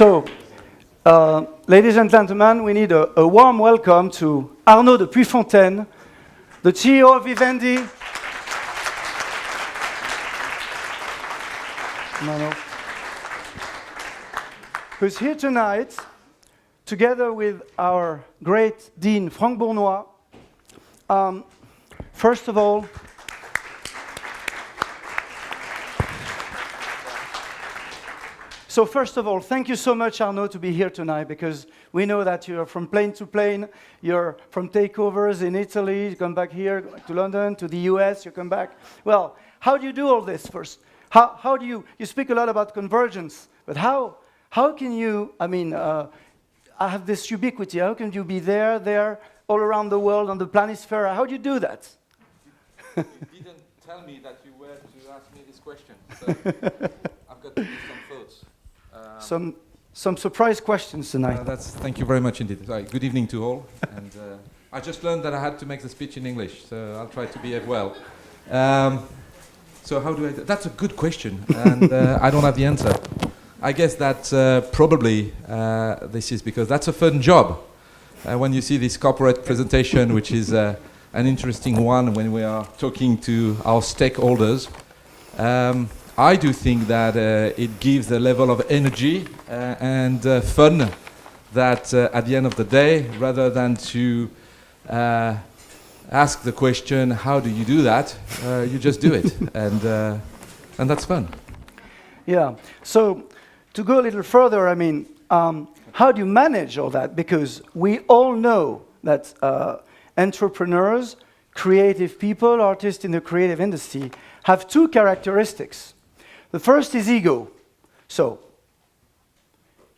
So, ladies and gentlemen, we need a warm welcome to Arnaud de Puyfontaine, the CEO of Vivendi. Who's here tonight, together with our great Dean, Franck Bournois. First of all, thank you so much, Arnaud, to be here tonight, because we know that you're from plane to plane, you're from takeovers in Italy, you come back here to London, to the US, you come back. Well, how do you do all this first? How do you speak a lot about convergence, but how can you, I have this ubiquity, how can you be there, all around the world, on the planisphere, how do you do that? You didn't tell me that you were to ask me this question, so I've got to do some thoughts. Some surprise questions tonight. Thank you very much indeed. Good evening to all. And I just learned that I had to make the speech in English, so I'll try to behave well. So how do I do? That's a good question, and I don't have the answer. I guess that probably this is because that's a fun job. When you see this corporate presentation, which is an interesting one when we are talking to our stakeholders, I do think that it gives a level of energy and fun that at the end of the day, rather than to ask the question, how do you do that? You just do it, and that's fun. Yeah, so to go a little further, how do you manage all that? Because we all know that entrepreneurs, creative people, artists in the creative industry have two characteristics. The first is ego. So,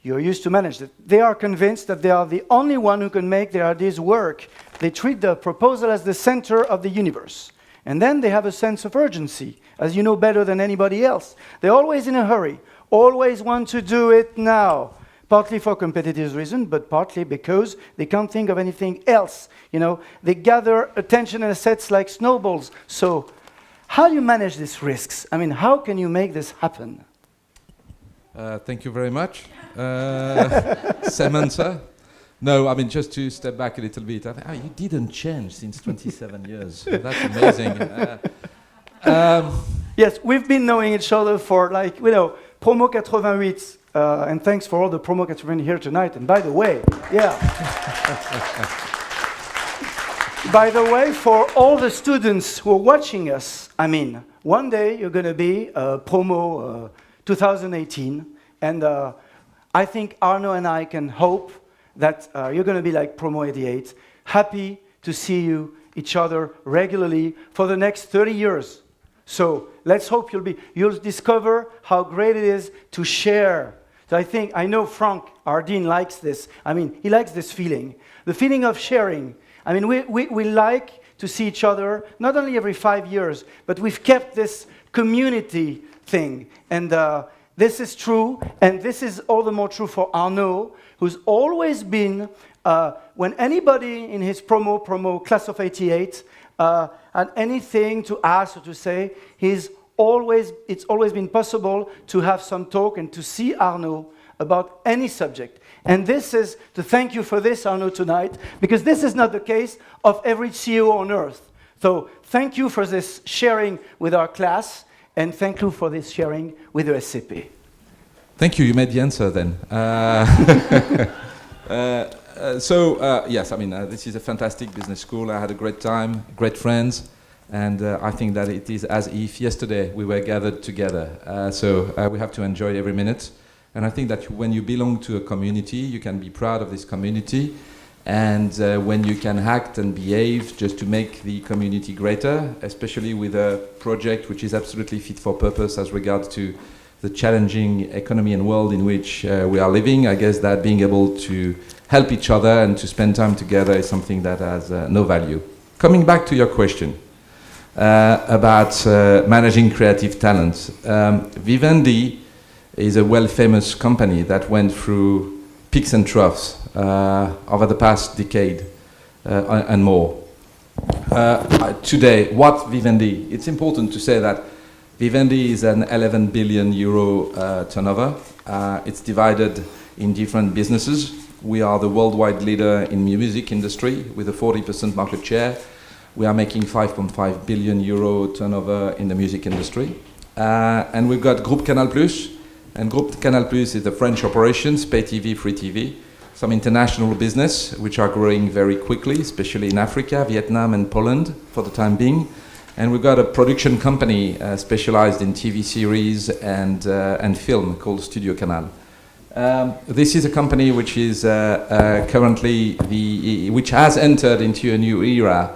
you're used to manage it. They are convinced that they are the only one who can make their ideas work. They treat the proposal as the center of the universe. And then they have a sense of urgency, as you know better than anybody else. They're always in a hurry, always want to do it now. Partly for competitive reasons, but partly because they can't think of anything else. They gather attention and assets like snowballs. So, how do you manage these risks? How can you make this happen? Thank you very much. Same answer. No, just to step back a little bit. You didn't change since 27 years. That's amazing. Yes, we've been knowing each other for Promo 88. And thanks for all the promo cats here tonight. And by the way, by the way, for all the students who are watching us, one day you're going to be Promo 2018. And I think Arnaud and I can hope that you're going to be like Promo 88. Happy to see each other regularly for the next 30 years. So let's hope you'll discover how great it is to share. So I know Franck, our dean, likes this. He likes this feeling. The feeling of sharing. We like to see each other, not only every 5 years, but we've kept this community thing. And this is true, and this is all the more true for Arnaud, who's always been, when anybody in his promo class of 88, had anything to ask or to say, it's always been possible to have some talk and to see Arnaud about any subject. And this is to thank you for this, Arnaud, tonight, because this is not the case of every CEO on earth. So thank you for this sharing with our class, and thank you for this sharing with the ESCP. Thank you. You made the answer then. Yes, this is a fantastic business school. I had a great time, great friends, and I think that it is as if yesterday we were gathered together. We have to enjoy every minute. And I think that when you belong to a community, you can be proud of this community. And when you can act and behave just to make the community greater, especially with a project which is absolutely fit for purpose as regards to the challenging economy and world in which we are living, I guess that being able to help each other and to spend time together is something that has no value. Coming back to your question about managing creative talent, Vivendi is a well-famous company that went through peaks and troughs over the past decade and more. Today, what Vivendi? It's important to say that Vivendi is an 11 billion euro turnover. It's divided in different businesses. We are the worldwide leader in music industry with a 40% market share. We are making 5.5 billion euro turnover in the music industry. And we've got Groupe Canal+, and Groupe Canal+ is the French operations, pay TV, free TV, some international business, which are growing very quickly, especially in Africa, Vietnam and Poland for the time being. And we've got a production company specialized in TV series and film called Studio Canal. This is a company which is currently which has entered into a new era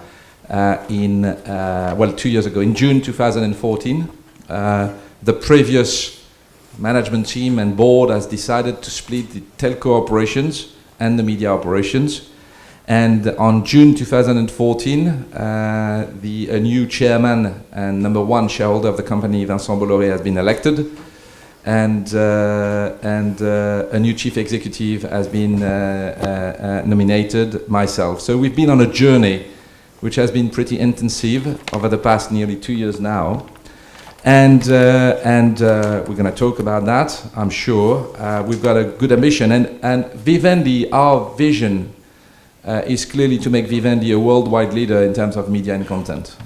2 years ago, in June 2014. The previous management team and board has decided to split the telco operations and the media operations. And on June 2014, a new chairman and number one shareholder of the company, Vincent Bolloré, has been elected. And a new chief executive has been nominated, myself. So we've been on a journey which has been pretty intensive over the past nearly 2 years now. And we're going to talk about that, I'm sure. We've got a good ambition. And Vivendi, our vision is clearly to make Vivendi a worldwide leader in terms of media and content.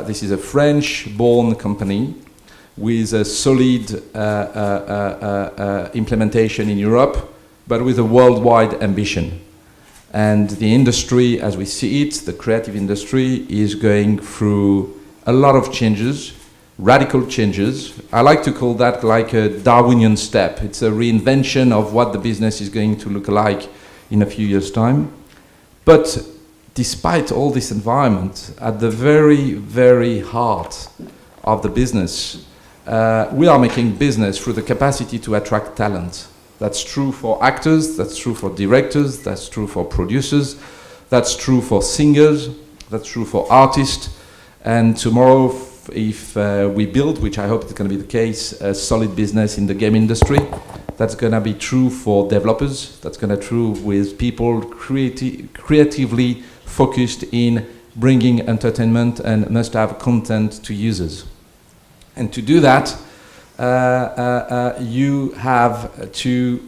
This is a French-born company with a solid implementation in Europe, but with a worldwide ambition. And the industry, as we see it, the creative industry, is going through a lot of changes, radical changes. I like to call that like a Darwinian step. It's a reinvention of what the business is going to look like in a few years' time. But despite all this environment, at the very, very heart of the business, we are making business through the capacity to attract talent. That's true for actors, that's true for directors, that's true for producers, that's true for singers, that's true for artists. And tomorrow, if we build, which I hope is going to be the case, a solid business in the game industry, that's going to be true for developers, that's going to be true with people creatively focused in bringing entertainment and must-have content to users. And to do that, you have to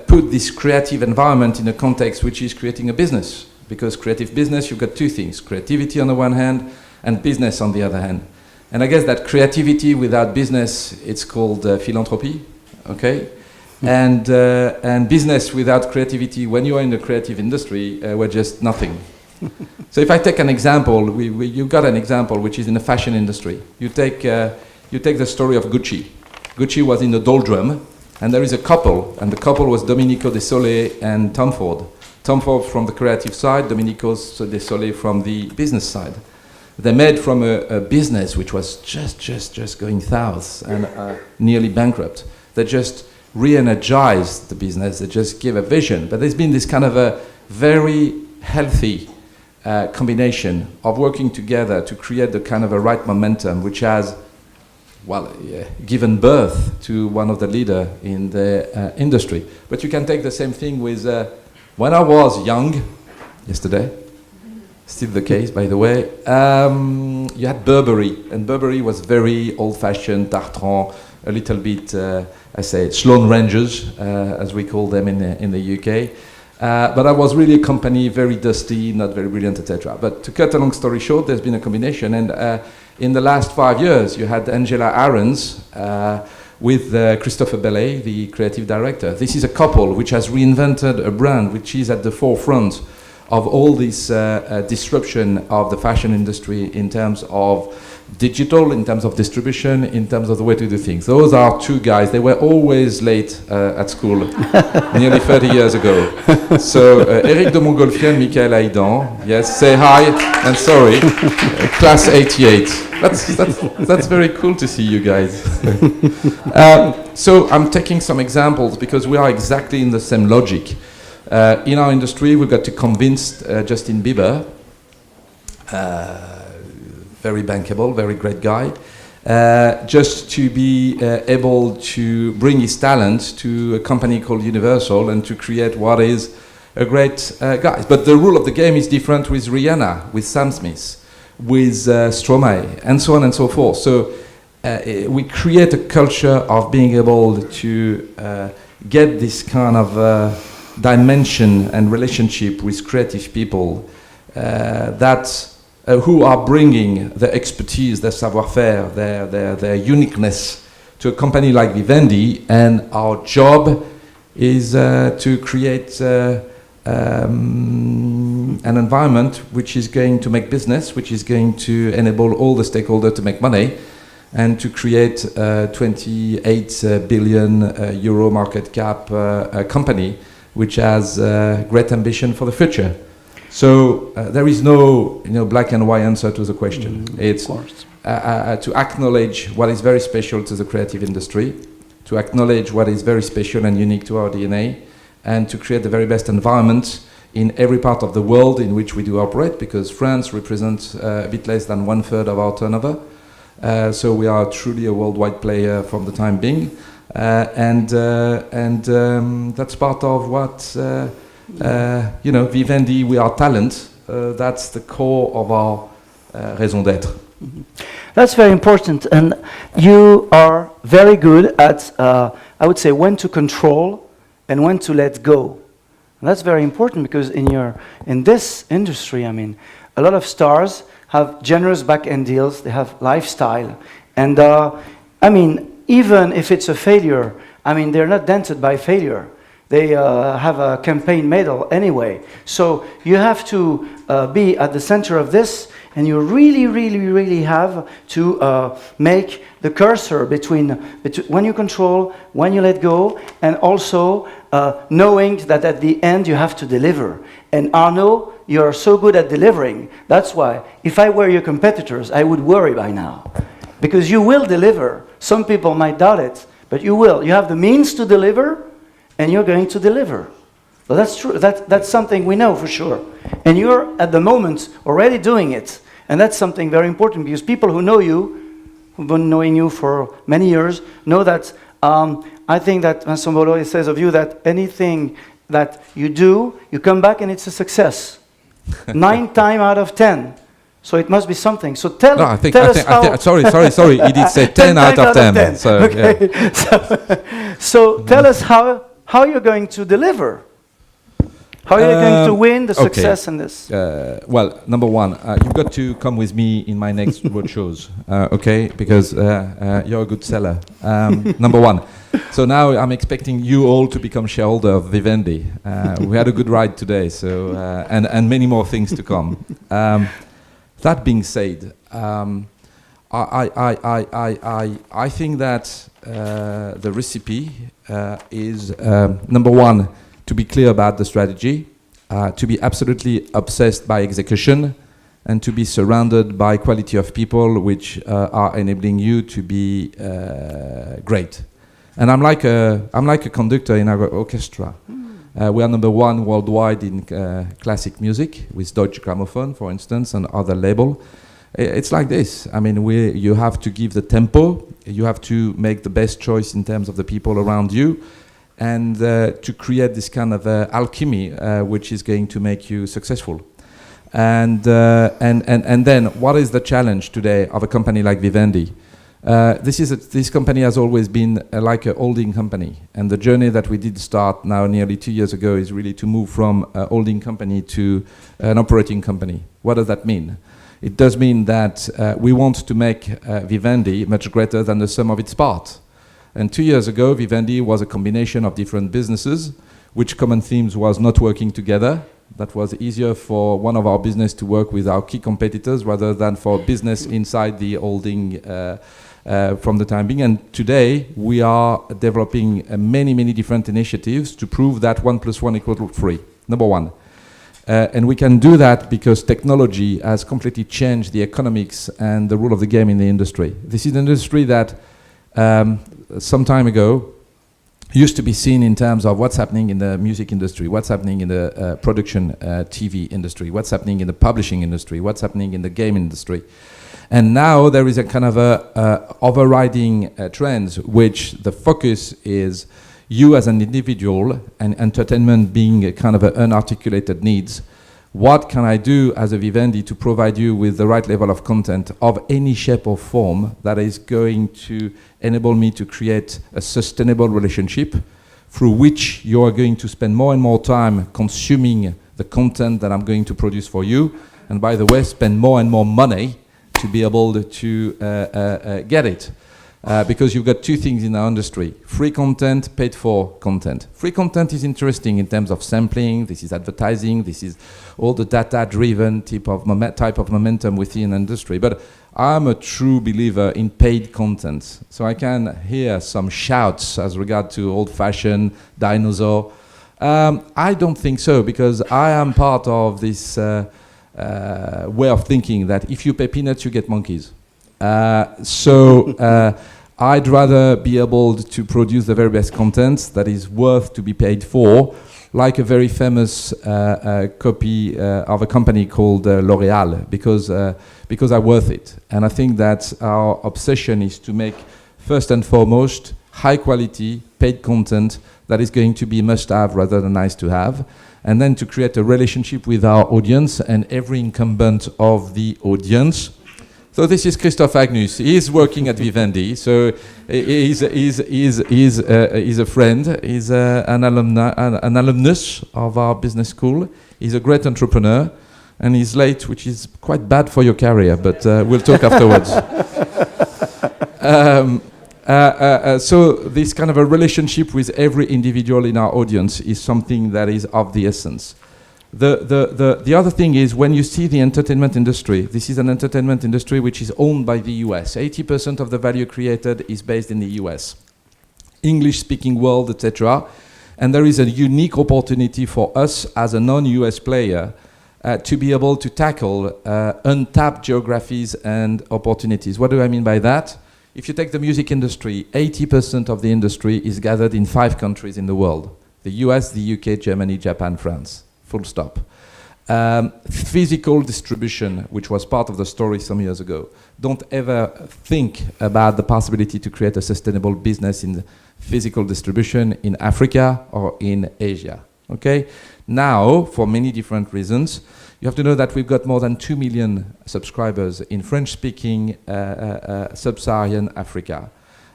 put this creative environment in a context which is creating a business. Because creative business, you've got two things, creativity on the one hand and business on the other hand. And I guess that creativity without business, it's called philanthropy, okay? And business without creativity, when you are in the creative industry, we're just nothing. So if I take an example, you've got an example which is in the fashion industry. You take the story of Gucci. Gucci was in the doldrum, and there is a couple, and the couple was Domenico De Sole and Tom Ford. Tom Ford from the creative side, Domenico De Sole from the business side. They made from a business which was just going south and nearly bankrupt. They just re-energized the business. They just gave a vision. But there's been this kind of a very healthy combination of working together to create the kind of a right momentum which has, given birth to one of the leaders in the industry. But you can take the same thing with, when I was young, yesterday, still the case, by the way, you had Burberry, and Burberry was very old-fashioned, Tartan, a little bit, Sloane Rangers, as we call them in the UK. But I was really a company, very dusty, not very brilliant, etc. But to cut a long story short, there's been a combination. And in the last 5 years, you had Angela Ahrens with Christopher Bellet, the creative director. This is a couple which has reinvented a brand which is at the forefront of all this disruption of the fashion industry in terms of digital, in terms of distribution, in terms of the way to do things. Those are two guys. They were always late at school, nearly 30 years ago. So Eric de Montgolfier and Michael Aidan, yes, say hi and sorry, class 88. That's very cool to see you guys. So I'm taking some examples because we are exactly in the same logic. In our industry, we've got to convince Justin Bieber, very bankable, very great guy, just to be able to bring his talent to a company called Universal and to create what is a great guy. But the rule of the game is different with Rihanna, with Sam Smith, with Stromae, and so on and so forth. So we create a culture of being able to get this kind of dimension and relationship with creative people who are bringing their expertise, their savoir-faire, their uniqueness to a company like Vivendi, and our job is to create an environment which is going to make business, which is going to enable all the stakeholders to make money, and to create a 28 billion euro market cap company which has great ambition for the future. So there is no black and white answer to the question. It's to acknowledge what is very special to the creative industry, to acknowledge what is very special and unique to our DNA, and to create the very best environment in every part of the world in which we do operate, because France represents a bit less than 1/3 of our turnover. So we are truly a worldwide player from the time being. And that's part of what, Vivendi, we are talent. That's the core of our raison d'être. That's very important, and you are very good at, I would say, when to control and when to let go. And that's very important because in this industry, I mean, a lot of stars have generous back-end deals, they have lifestyle, and I mean, even if it's a failure, I mean, they're not dented by failure. They have a campaign medal anyway. So you have to be at the center of this, and you really, really, really have to make the cursor between when you control, when you let go, and also knowing that at the end you have to deliver. And Arnaud, you're so good at delivering. That's why, if I were your competitors, I would worry by now. Because you will deliver. Some people might doubt it, but you will. You have the means to deliver, and you're going to deliver. Well, that's true. That's something we know for sure. And you're, at the moment, already doing it. And that's something very important, because people who know you, who've been knowing you for many years, know that I think that Vincent Bolloré says of you that anything that you do, you come back and it's a success. 9 times out of 10. So it must be something. So tell us how... Sorry. He did say 10 out of 10. So, okay. Yeah. So tell us how you're going to deliver. How are you going to win the success in this? Well, number one, you've got to come with me in my next road shows, okay? Because you're a good seller. Number one. So now I'm expecting you all to become shareholder of Vivendi. We had a good ride today, so and many more things to come. That being said, I think that the recipe is number one, to be clear about the strategy, to be absolutely obsessed by execution, and to be surrounded by quality of people which are enabling you to be great. And I'm like a conductor in our orchestra. We are number one worldwide in classic music with Deutsche Grammophon, for instance, and other label. It's like this. I mean, you have to give the tempo. You have to make the best choice in terms of the people around you, and to create this kind of alchemy which is going to make you successful. And then, what is the challenge today of a company like Vivendi? This company has always been like a holding company, and the journey that we did start now nearly 2 years ago is really to move from a holding company to an operating company. What does that mean? It does mean that we want to make Vivendi much greater than the sum of its parts. And 2 years ago, Vivendi was a combination of different businesses, which common themes was not working together. That was easier for one of our business to work with our key competitors rather than for business inside the holding from the time being. And today, we are developing many different initiatives to prove that 1 + 1 = 3, number one. And we can do that because technology has completely changed the economics and the rule of the game in the industry. This is an industry that some time ago used to be seen in terms of what's happening in the music industry, what's happening in the production TV industry, what's happening in the publishing industry, what's happening in the game industry. And now there is a kind of overriding trends, which the focus is you as an individual, and entertainment being a kind of an unarticulated needs. What can I do as a Vivendi to provide you with the right level of content of any shape or form that is going to enable me to create a sustainable relationship through which you are going to spend more and more time consuming the content that I'm going to produce for you, and by the way, spend more and more money to be able to get it. Because you've got two things in our industry: free content, paid for content. Free content is interesting in terms of sampling, this is advertising, this is all the data-driven type of momentum within industry. But I'm a true believer in paid content. So I can hear some shouts as regard to old-fashioned dinosaur. I don't think so, because I am part of this way of thinking that if you pay peanuts, you get monkeys. I'd rather be able to produce the very best content that is worth to be paid for, like a very famous copy of a company called L'Oréal, because I'm worth it. And I think that our obsession is to make, first and foremost, high quality, paid content that is going to be must-have rather than nice to have, and then to create a relationship with our audience and every incumbent of the audience. So this is Christophe Agnus. He's working at Vivendi, so he's a friend. He's an alumnus of our business school. He's a great entrepreneur, and he's late, which is quite bad for your career, but we'll talk afterwards. So this kind of a relationship with every individual in our audience is something that is of the essence. The other thing is, when you see the entertainment industry, this is an entertainment industry which is owned by the US. 80% of the value created is based in the US. English-speaking world, etc. And there is a unique opportunity for us as a non-US player to be able to tackle untapped geographies and opportunities. What do I mean by that? If you take the music industry, 80% of the industry is gathered in 5 countries in the world: the US, the UK, Germany, Japan, France. Full stop. Physical distribution, which was part of the story some years ago. Don't ever think about the possibility to create a sustainable business in physical distribution in Africa or in Asia. Okay? Now, for many different reasons, you have to know that we've got more than 2 million subscribers in French-speaking sub-Saharan Africa.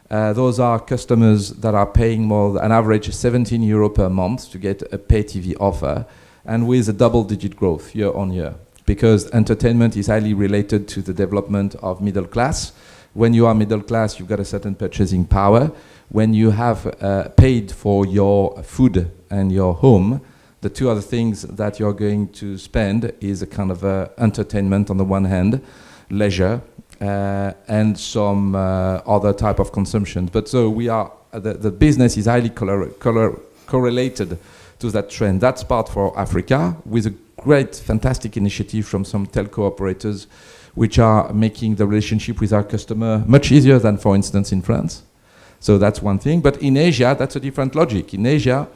Those are customers that are paying more than an average €17 per month to get a pay TV offer, and with a double-digit growth year on year, because entertainment is highly related to the development of middle class. When you are middle class, you've got a certain purchasing power. When you have paid for your food and your home, the two other things that you're going to spend is a kind of entertainment on the one hand, leisure, and some other type of consumption. But so we are, the business is highly correlated to that trend. That's part for Africa, with a great, fantastic initiative from some telco operators, which are making the relationship with our customer much easier than, for instance, in France. So that's one thing. But in Asia, that's a different logic. In Asia,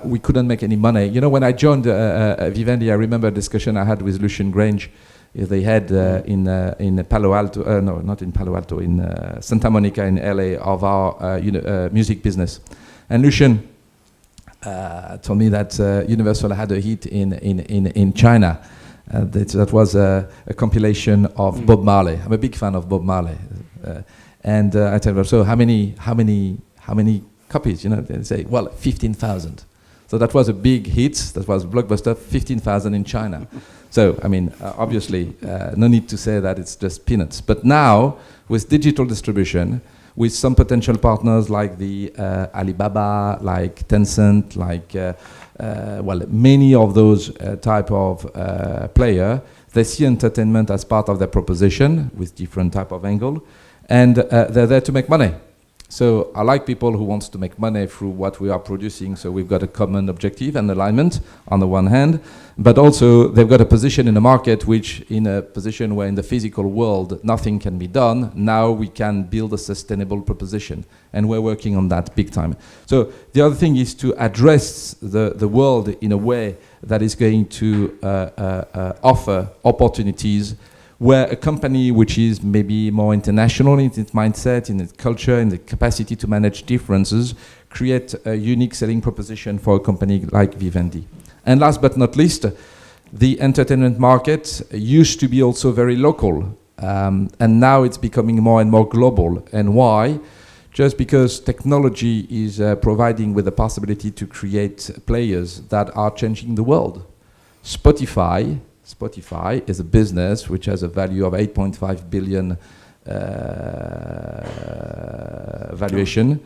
we couldn't make any money. You know, when I joined Vivendi, I remember a discussion I had with Lucien Grange. They had in Palo Alto, no, not in Palo Alto, in Santa Monica in LA, of our music business. And Lucien told me that Universal had a hit in China. That was a compilation of Bob Marley. I'm a big fan of Bob Marley. And I told him, so how many copies? You know, they say, well, 15,000. So that was a big hit. That was blockbuster. 15,000 in China. So I mean, obviously, no need to say that it's just peanuts. But now, with digital distribution, with some potential partners like the Alibaba, like Tencent, like many of those type of player, they see entertainment as part of their proposition with different type of angle, and they're there to make money. So I like people who wants to make money through what we are producing. So we've got a common objective and alignment on the one hand, but also they've got a position in the market, which in a position where in the physical world nothing can be done, now we can build a sustainable proposition. And we're working on that big time. So the other thing is to address the world in a way that is going to offer opportunities where a company which is maybe more international in its mindset, in its culture, in the capacity to manage differences, create a unique selling proposition for a company like Vivendi. And last but not least, the entertainment market used to be also very local, and now it's becoming more and more global. And why? just because technology is providing with the possibility to create players that are changing the world. Spotify is a business which has a value of 8.5 billion valuation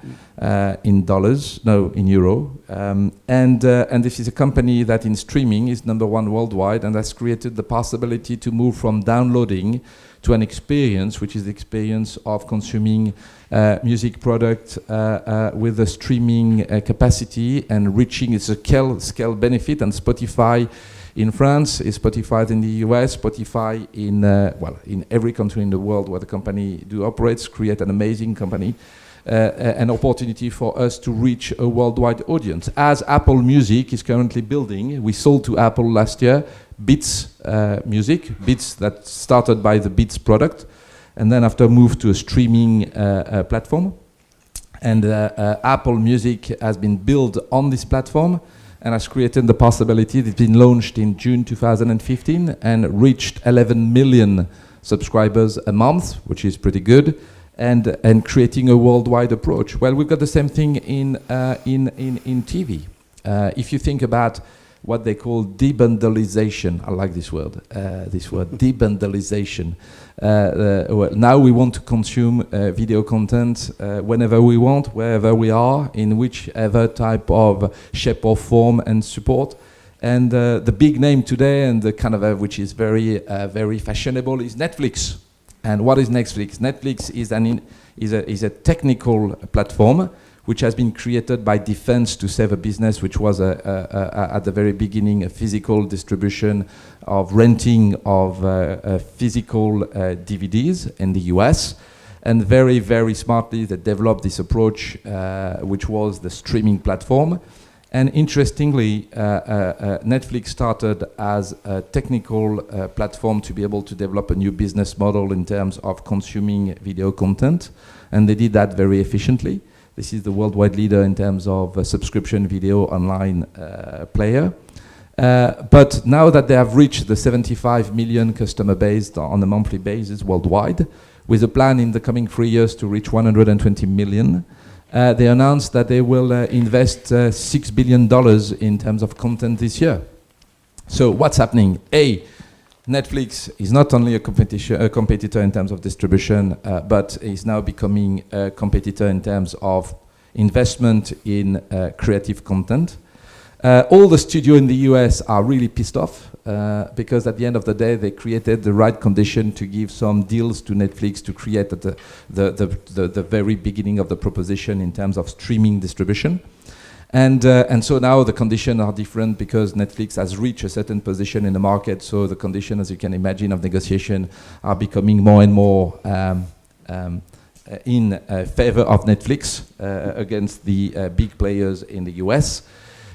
in dollars, no, in euro. And this is a company that in streaming is #1 worldwide and has created the possibility to move from downloading to an experience, which is the experience of consuming music product with a streaming capacity and reaching its scale benefit. And Spotify in France is Spotify in the US, Spotify in in every country in the world where the company operates, create an amazing company, an opportunity for us to reach a worldwide audience. As Apple Music is currently building, we sold to Apple last year Beats Music, Beats that started by the Beats product, and then after moved to a streaming platform. And Apple Music has been built on this platform and has created the possibility. It's been launched in June 2015 and reached 11 million subscribers a month, which is pretty good, and creating a worldwide approach. Well, we've got the same thing in TV. If you think about what they call debundleization, I like this word, debundleization. Now we want to consume video content whenever we want, wherever we are, in whichever type of shape or form and support. And the big name today, and the kind of which is very fashionable, is Netflix. And what is Netflix? Netflix is a technical platform which has been created by Defense to save a business, which was at the very beginning a physical distribution of renting of physical DVDs in the US. And very, very smartly they developed this approach, which was the streaming platform. And interestingly, Netflix started as a technical platform to be able to develop a new business model in terms of consuming video content. And they did that very efficiently. This is the worldwide leader in terms of subscription video online player. But now that they have reached the 75 million customer base on a monthly basis worldwide, with a plan in the coming 3 years to reach 120 million, they announced that they will invest $6 billion in terms of content this year. So what's happening? Netflix is not only a competitor in terms of distribution, but is now becoming a competitor in terms of investment in creative content. All the studios in the US are really pissed off because at the end of the day, they created the right condition to give some deals to Netflix to create the very beginning of the proposition in terms of streaming distribution. And so now the conditions are different because Netflix has reached a certain position in the market. So the conditions, as you can imagine, of negotiation are becoming more and more in favor of Netflix against the big players in the US.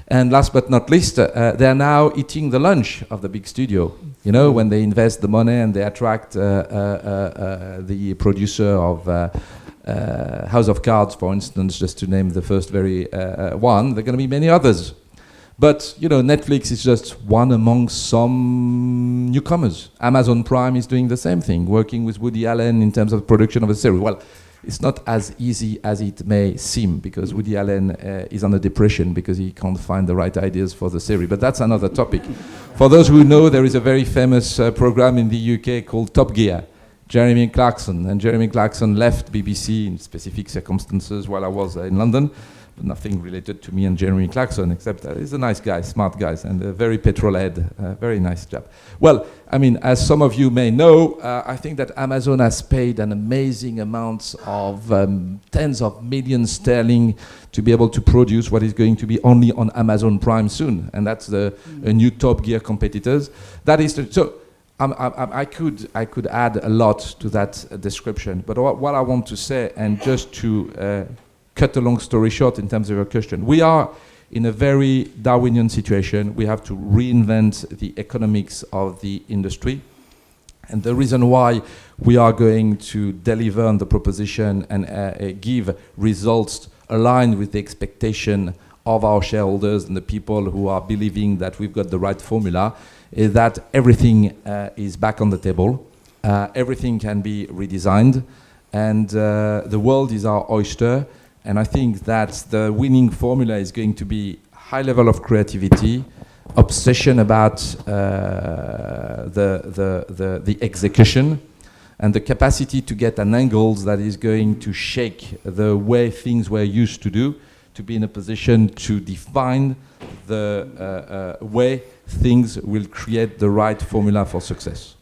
And last but not least, they are now eating the lunch of the big studio. You know, when they invest the money and they attract the producer of House of Cards, for instance, just to name the first very one, there are going to be many others. But, you know, Netflix is just one among some newcomers. Amazon Prime is doing the same thing, working with Woody Allen in terms of production of a series. Well, it's not as easy as it may seem because Woody Allen is on a depression because he can't find the right ideas for the series. But that's another topic. For those who know, there is a very famous program in the UK called Top Gear. Jeremy Clarkson. And Jeremy Clarkson left BBC in specific circumstances while I was in London. But nothing related to me and Jeremy Clarkson, except he's a nice guy, smart guy, and a very petrol-head, very nice chap. Well, I mean, as some of you may know, I think that Amazon has paid an amazing amount of tens of millions sterling to be able to produce what is going to be only on Amazon Prime soon. And that's a new Top Gear competitors. That is so. I could add a lot to that description, but what I want to say, and just to cut a long story short in terms of your question, we are in a very Darwinian situation. We have to reinvent the economics of the industry. And the reason why we are going to deliver on the proposition and give results aligned with the expectation of our shareholders and the people who are believing that we've got the right formula is that everything is back on the table. Everything can be redesigned. and the world is our oyster. And I think that the winning formula is going to be high level of creativity, obsession about the execution, and the capacity to get an angle that is going to shake the way things were used to do, to be in a position to define the way things will create the right formula for success.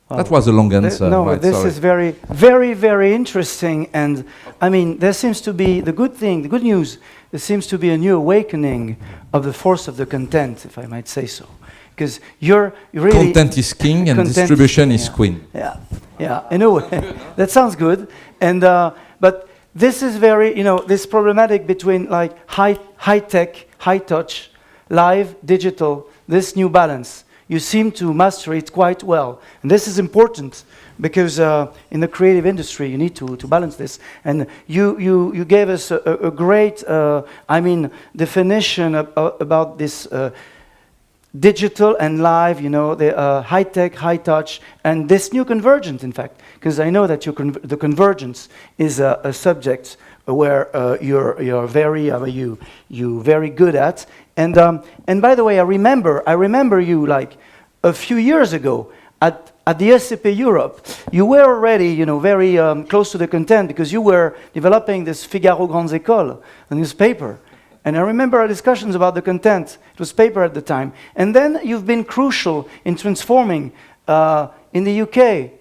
That was a long answer. No, right? this Sorry. is very, very, very interesting. And I mean, there seems to be the good thing, the good news. There seems to be a new awakening of the force of the content, if I might say so, because you're really Content is king and distribution is queen. Yeah, yeah. In a way, that sounds good. And but this is very, this problematic between like high tech, high touch, live, digital. This new balance. You seem to master it quite well. And this is important because in the creative industry, you need to balance this. And you gave us a great, definition about this digital and live, the high-tech, high-touch, and this new convergence, in fact, because I know that the convergence is a subject where you're very good at. And by the way, I remember you like a few years ago at the ESCP Europe. You were already, very close to the content because you were developing this Figaro Grandes Écoles, a newspaper. And I remember our discussions about the content. It was paper at the time. And then you've been crucial in transforming, in the UK,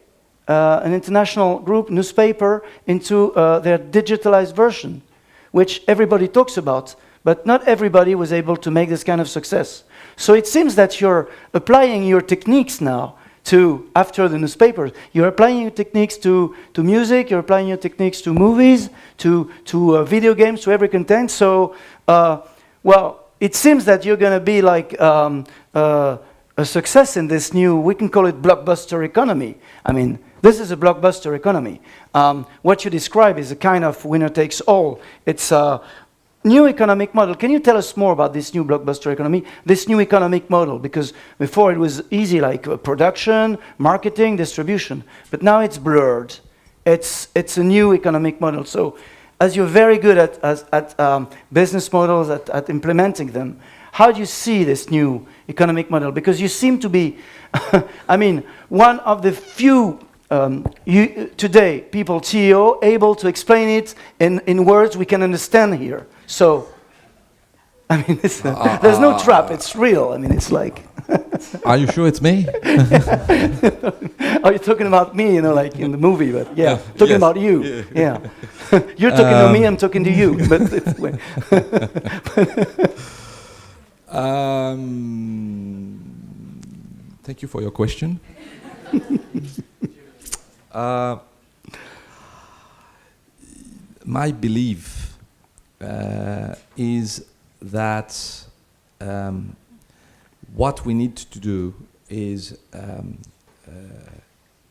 an international group newspaper into their digitalized version, which everybody talks about. But not everybody was able to make this kind of success. So it seems that you're applying your techniques now to, after the newspapers, you're applying your techniques to music, you're applying your techniques to movies, to video games, to every content. So, well, it seems that you're going to be like a success in this new, we can call it blockbuster economy. I mean, this is a blockbuster economy. What you describe is a kind of winner takes all. It's a new economic model. Can you tell us more about this new blockbuster economy, this new economic model? Because before it was easy, like production, marketing, distribution. But now it's blurred. It's a new economic model. So as you're very good at business models, at implementing them, how do you see this new economic model? Because you seem to be, I mean, one of the few today, people, CEO, able to explain it in words we can understand here. So, I mean, there's no trap, it's real. I mean, it's like... Are you sure it's me? Are you talking about me, like in the movie? But yeah, talking yes. about you. Yeah. You're talking to me, I'm talking to you. But thank you for your question. My belief is that what we need to do is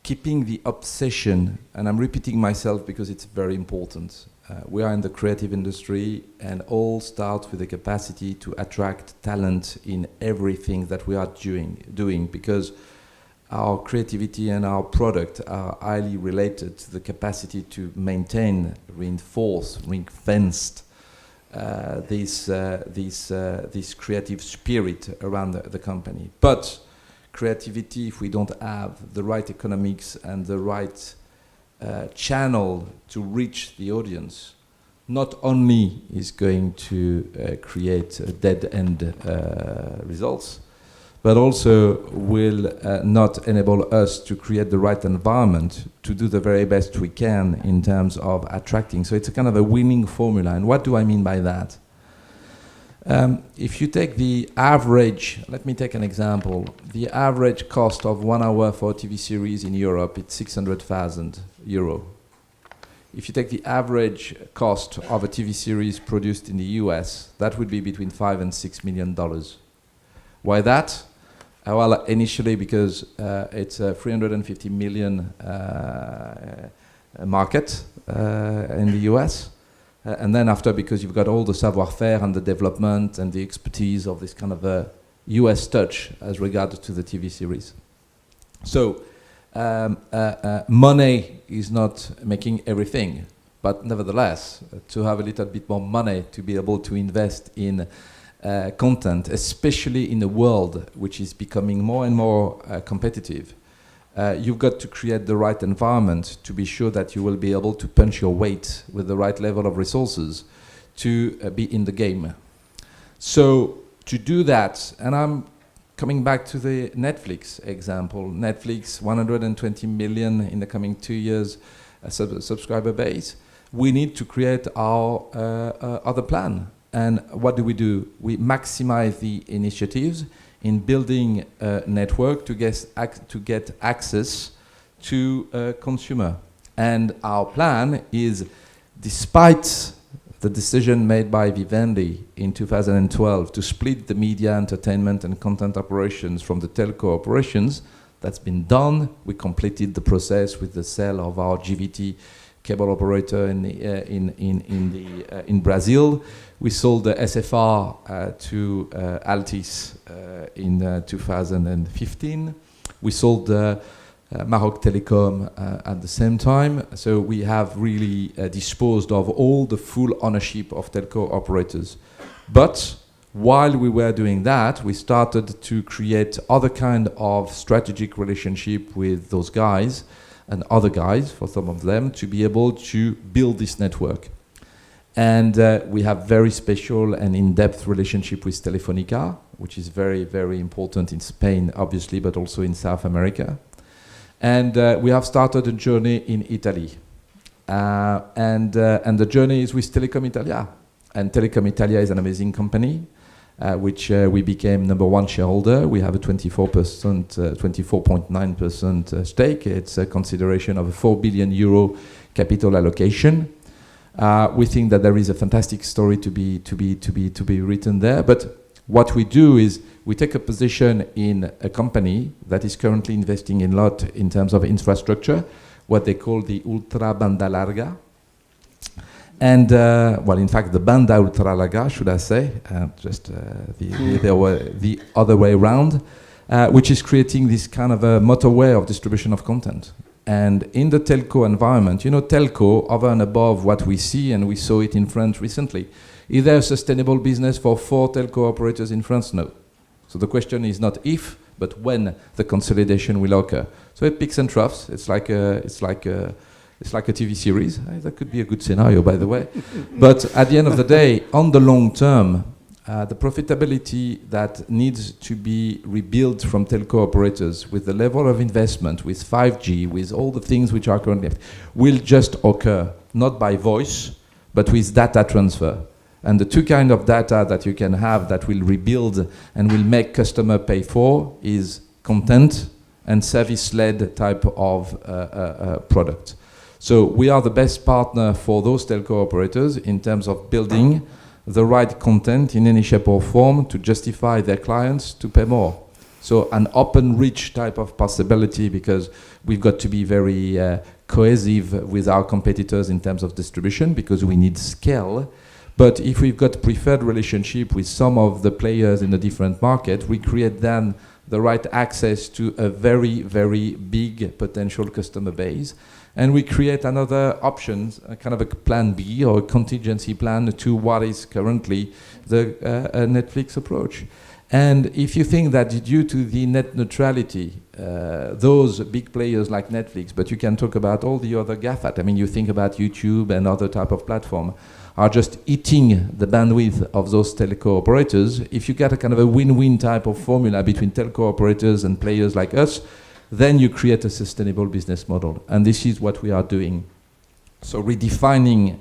keeping the obsession, and I'm repeating myself because it's very important. We are in the creative industry, and all starts with the capacity to attract talent in everything that we are doing because our creativity and our product are highly related to the capacity to maintain, reinforce, ring-fenced this creative spirit around the company. But creativity, if we don't have the right economics and the right channel to reach the audience, not only is going to create dead-end results, but also will not enable us to create the right environment to do the very best we can in terms of attracting. So it's a kind of a winning formula. And what do I mean by that? If you take the average, let me take an example. The average cost of 1 hour for a TV series in Europe, it's 600,000 euro. If you take the average cost of a TV series produced in the US, that would be between $5 and $6 million. Why that? Well, initially because it's a 350 million market in the US. And then after, because you've got all the savoir-faire and the development and the expertise of this kind of a US touch as regards to the TV series. So money is not making everything, but nevertheless, to have a little bit more money to be able to invest in content, especially in a world which is becoming more and more competitive, you've got to create the right environment to be sure that you will be able to punch your weight with the right level of resources to be in the game. So to do that, and I'm coming back to the Netflix example, Netflix 120 million in the coming 2 years subscriber base, we need to create our other plan. And what do? We maximize the initiatives in building a network to get access to consumer. And our plan is, despite the decision made by Vivendi in 2012 to split the media, entertainment and content operations from the telco operations, that's been done. We completed the process with the sale of our GVT cable operator in Brazil. We sold the SFR to Altice in 2015. We sold Maroc Telecom at the same time. So we have really disposed of all the full ownership of telco operators. But while we were doing that, we started to create other kind of strategic relationship with those guys and other guys, for some of them, to be able to build this network. And we have very special and in-depth relationship with Telefónica, which is very, very important in Spain, obviously, but also in South America. And we have started a journey in Italy. And the journey is with Telecom Italia. And Telecom Italia is an amazing company, which we became #1 shareholder. We have a 24.9% stake. It's a consideration of a 4 billion euro capital allocation. We think that there is a fantastic story to be written there. But what we do is we take a position in a company that is currently investing a lot in terms of infrastructure, what they call the ultra banda larga. And, well, in fact, the banda ultra larga, should I say, the other way around, which is creating this kind of a motorway of distribution of content. And in the telco environment, you know, telco, over and above what we see, and we saw it in France recently, is there a sustainable business for 4 telco operators in France? No. So the question is not if, but when the consolidation will occur. So it peaks and troughs. It's like a TV series. That could be a good scenario, by the way. But at the end of the day, on the long term, the profitability that needs to be rebuilt from telco operators with the level of investment, with 5G, with all the things which are currently, will just occur, not by voice, but with data transfer. And the two kinds of data that you can have that will rebuild and will make customer pay for is content and service-led type of product. So we are the best partner for those telco operators in terms of building the right content in any shape or form to justify their clients to pay more. So an open reach type of possibility, because we've got to be very cohesive with our competitors in terms of distribution, because we need scale. But if we've got preferred relationship with some of the players in a different market, we create then the right access to a very, very big potential customer base. And we create another option, a kind of a plan B or a contingency plan to what is currently the Netflix approach. And if you think that due to the net neutrality, those big players like Netflix, but you can talk about all the other GAFAT, I mean, you think about YouTube and other type of platform, are just eating the bandwidth of those telco operators. If you get a kind of a win-win type of formula between telco operators and players like us, then you create a sustainable business model. And this is what we are doing. So redefining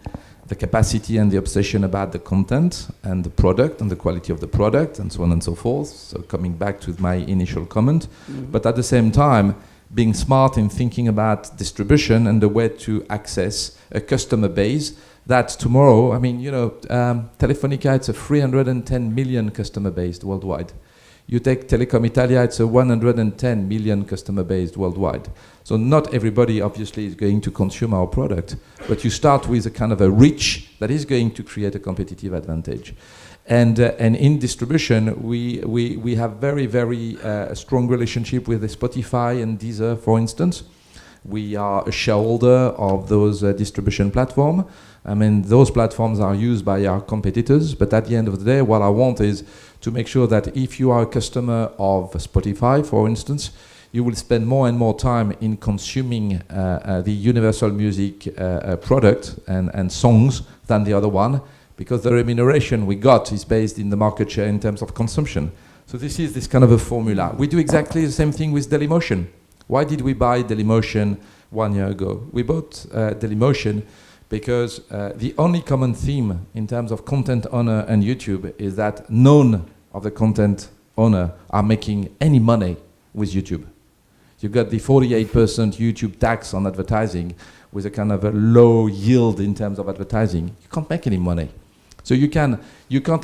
the capacity and the obsession about the content and the product and the quality of the product and so on and so forth. So coming back to my initial comment, but at the same time, being smart in thinking about distribution and the way to access a customer base that tomorrow, I mean, you know, Telefonica, it's a 310 million customer base worldwide. You take Telecom Italia, it's a 110 million customer base worldwide. So not everybody obviously is going to consume our product, but you start with a kind of a reach that is going to create a competitive advantage. And in distribution, we have very, very strong relationship with the Spotify and Deezer, for instance. We are a shareholder of those distribution platforms. I mean, those platforms are used by our competitors, but at the end of the day, what I want is to make sure that if you are a customer of Spotify, for instance, you will spend more and more time in consuming the Universal Music product and songs than the other one, because the remuneration we got is based in the market share in terms of consumption. So this is this kind of a formula. We do exactly the same thing with Dailymotion. Why did we buy Dailymotion 1 year ago? We bought Dailymotion because the only common theme in terms of content owner and YouTube is that none of the content owner are making any money with YouTube. You've got the 48% YouTube tax on advertising with a kind of a low yield in terms of advertising. You can't make any money. So you can't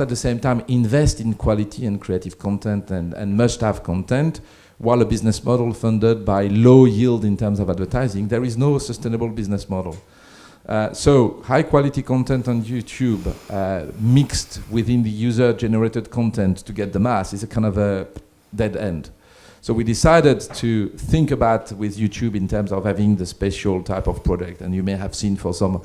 at the same time invest in quality and creative content and must-have content while a business model funded by low yield in terms of advertising. There is no sustainable business model. So high quality content on YouTube mixed within the user-generated content to get the mass is a kind of a dead end. So we decided to think about with YouTube in terms of having the special type of product. And you may have seen for some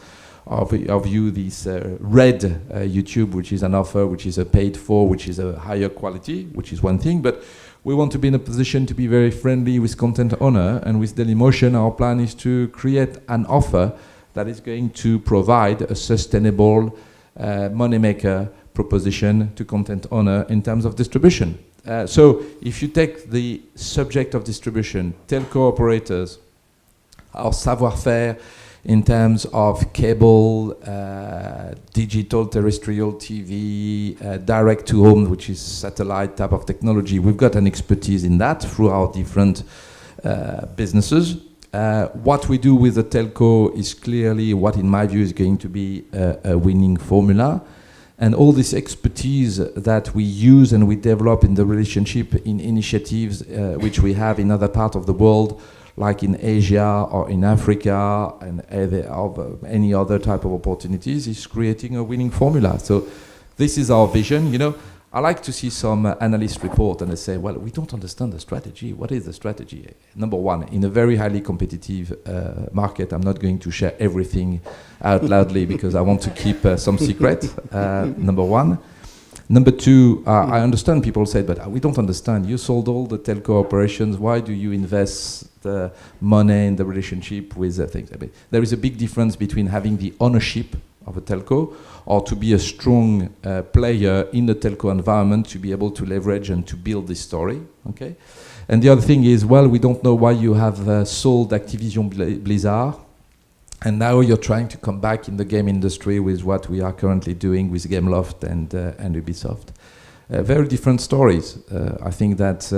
of you this red YouTube, which is an offer, which is a paid for, which is a higher quality, which is one thing. But we want to be in a position to be very friendly with content owner. And with Dailymotion, our plan is to create an offer that is going to provide a sustainable moneymaker proposition to content owner in terms of distribution. So if you take the subject of distribution, telco operators, our savoir-faire in terms of cable, digital terrestrial TV, direct to home, which is satellite type of technology, we've got an expertise in that through our different businesses. What we do with the telco is clearly what, in my view, is going to be a winning formula. And all this expertise that we use and we develop in the relationship in initiatives which we have in other parts of the world, like in Asia or in Africa and any other type of opportunities, is creating a winning formula. So this is our vision. You know, I like to see some analyst report and they say, well, we don't understand the strategy. What is the strategy? Number one, in a very highly competitive market, I'm not going to share everything out loudly because I want to keep some secret, number one. Number two, I understand people say, but we don't understand. You sold all the telco operations. Why do you invest the money in the relationship with things? I mean, there is a big difference between having the ownership of a telco or to be a strong player in the telco environment to be able to leverage and to build this story, okay? And the other thing is, well, we don't know why you have sold Activision Blizzard, and now you're trying to come back in the game industry with what we are currently doing with Gameloft and Ubisoft. Very different stories. I think that,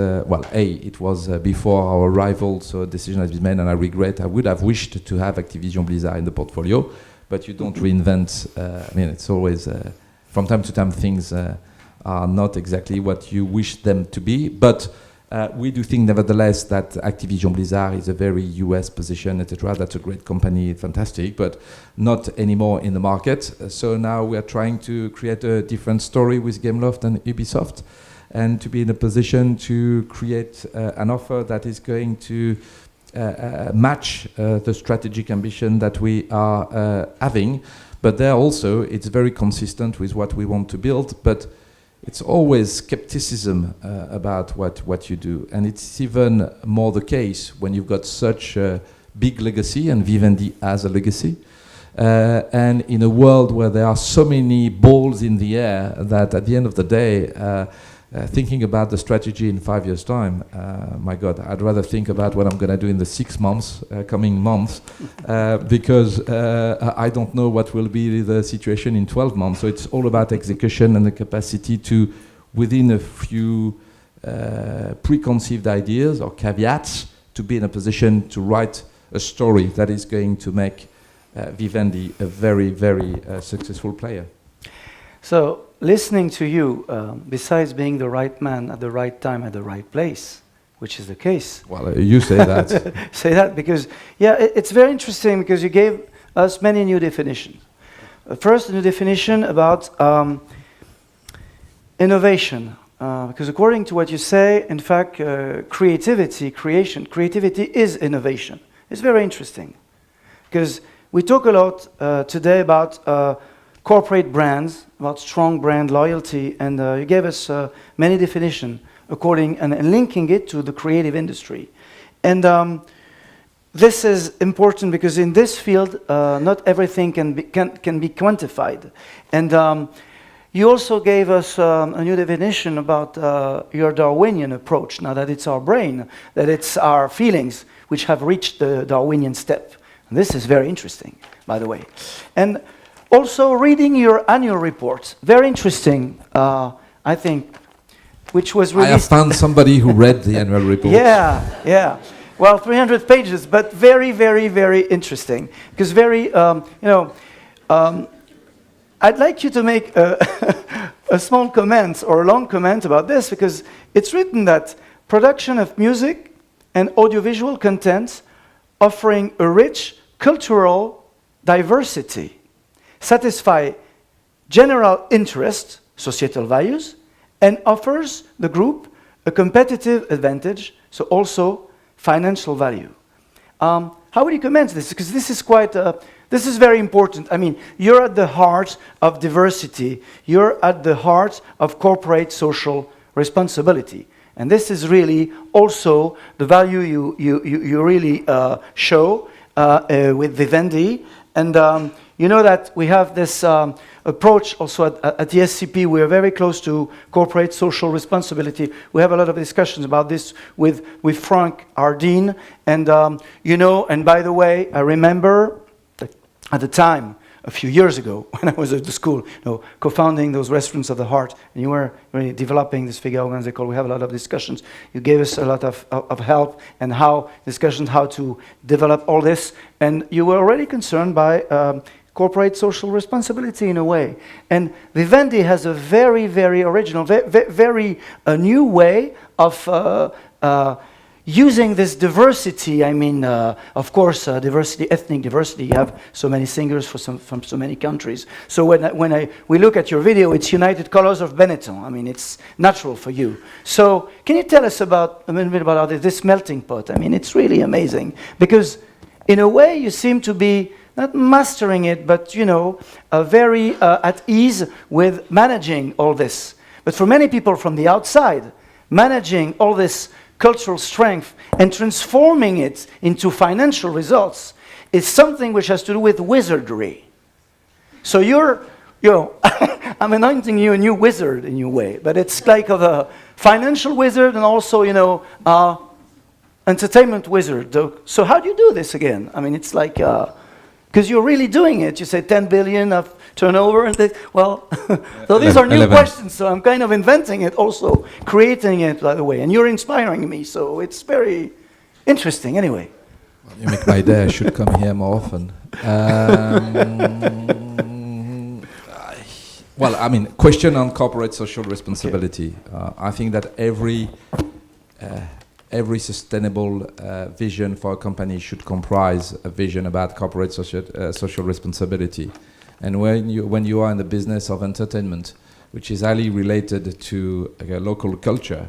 it was before our arrival, so a decision has been made, and I regret. I would have wished to have Activision Blizzard in the portfolio, but you don't reinvent. I mean, it's always, from time to time, things are not exactly what you wish them to be. But we do think, nevertheless, that Activision Blizzard is a very US position, etc. That's a great company, fantastic, but not anymore in the market. So now we are trying to create a different story with Gameloft and Ubisoft, and to be in a position to create an offer that is going to match the strategic ambition that we are having. But there also, it's very consistent with what we want to build, but it's always skepticism about what you do. And it's even more the case when you've got such a big legacy, and Vivendi has a legacy. And in a world where there are so many balls in the air that at the end of the day, thinking about the strategy in 5 years' time, my God, I'd rather think about what I'm going to do in the 6 months, coming months, because I don't know what will be the situation in 12 months. So it's all about execution and the capacity to, within a few preconceived ideas or caveats, to be in a position to write a story that is going to make Vivendi a very, very successful player. So, listening to you, besides being the right man at the right time at the right place, which is the case. Well, you say that. Say that because, yeah, it's very interesting because you gave us many new definitions. First, a new definition about innovation. Because according to what you say, in fact, creativity is innovation. It's very interesting. Because we talk a lot today about corporate brands, about strong brand loyalty, and you gave us many definitions according and linking it to the creative industry. And this is important because in this field, not everything can be quantified. And you also gave us a new definition about your Darwinian approach, now that it's our brain, that it's our feelings which have reached the Darwinian step. And this is very interesting, by the way. And also reading your annual report, very interesting, I think, which was released. I have found somebody who read the annual report. Yeah. Well, 300 pages, but very, very, very interesting. Because I'd like you to make a small comment or a long comment about this, because it's written that production of music and audiovisual content offering a rich cultural diversity, satisfy general interest, societal values, and offers the group a competitive advantage, so also financial value. How would you comment this? Because this is this is very important. I mean, you're at the heart of diversity. You're at the heart of corporate social responsibility. And this is really also the value you really show with Vivendi. And you know that we have this approach also at the ESCP. We are very close to corporate social responsibility. We have a lot of discussions about this with Frank, our dean. And and by the way, I remember at the time, a few years ago, when I was at the school, co-founding those restaurants of the heart, and you were really developing this figure organization. We have a lot of discussions. You gave us a lot of help and how to develop all this. And you were already concerned by corporate social responsibility in a way. And Vivendi has a very, very original, very new way of using this diversity. I mean, of course, diversity, ethnic diversity. You have so many singers from so many countries. So when we look at your video, it's United Colors of Benetton. I mean, it's natural for you. So can you tell us a little bit about this melting pot? I mean, it's really amazing because, in a way, you seem to be not mastering it, but very at ease with managing all this. But for many people from the outside, managing all this cultural strength and transforming it into financial results is something which has to do with wizardry. So I'm anointing you a new wizard in your way, but it's like of a financial wizard and also, entertainment wizard. So how do you do this again? I mean, it's like, because you're really doing it. You say 10 billion of turnover, and so these are new 11. questions, so I'm kind of inventing it also, creating it, by the way, and you're inspiring me, so it's very interesting, anyway. Well, you make my day. I should come here more often. Well, I mean, question on corporate social responsibility. Okay. I think that every sustainable vision for a company should comprise a vision about corporate social responsibility. And when you are in the business of entertainment, which is highly related to local culture,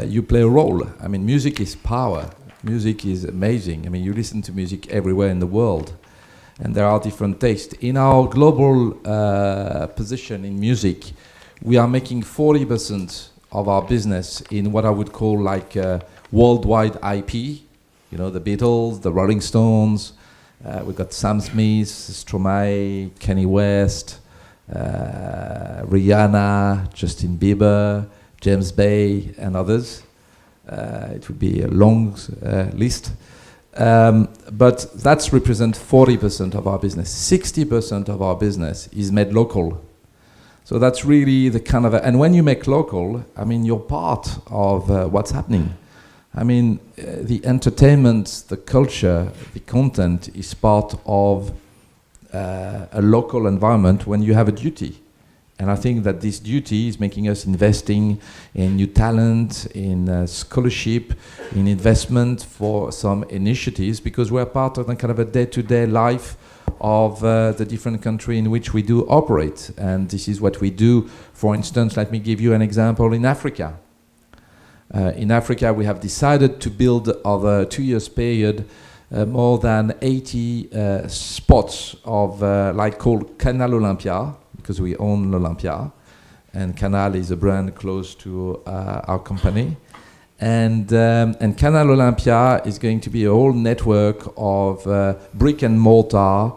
you play a role. I mean, music is power. Music is amazing. I mean, you listen to music everywhere in the world, and there are different tastes. In our global position in music, we are making 40% of our business in what I would call like worldwide IP. The Beatles, the Rolling Stones. We've got Sam Smith, Stromae, Kanye West, Rihanna, Justin Bieber, James Bay, and others. It would be a long list. But that represents 40% of our business. 60% of our business is made local. So that's really the kind of... and when you make local, I mean, you're part of what's happening. I mean, the entertainment, the culture, the content is part of a local environment when you have a duty. And I think that this duty is making us investing in new talent, in scholarship, in investment for some initiatives, because we're part of the kind of a day-to-day life of the different country in which we do operate. And this is what we do. For instance, let me give you an example in Africa. In Africa, we have decided to build over a 2 years period more than 80 spots of like called Canal Olympia, because we own l'Olympia, and Canal is a brand close to our company. And Canal Olympia is going to be a whole network of brick and mortar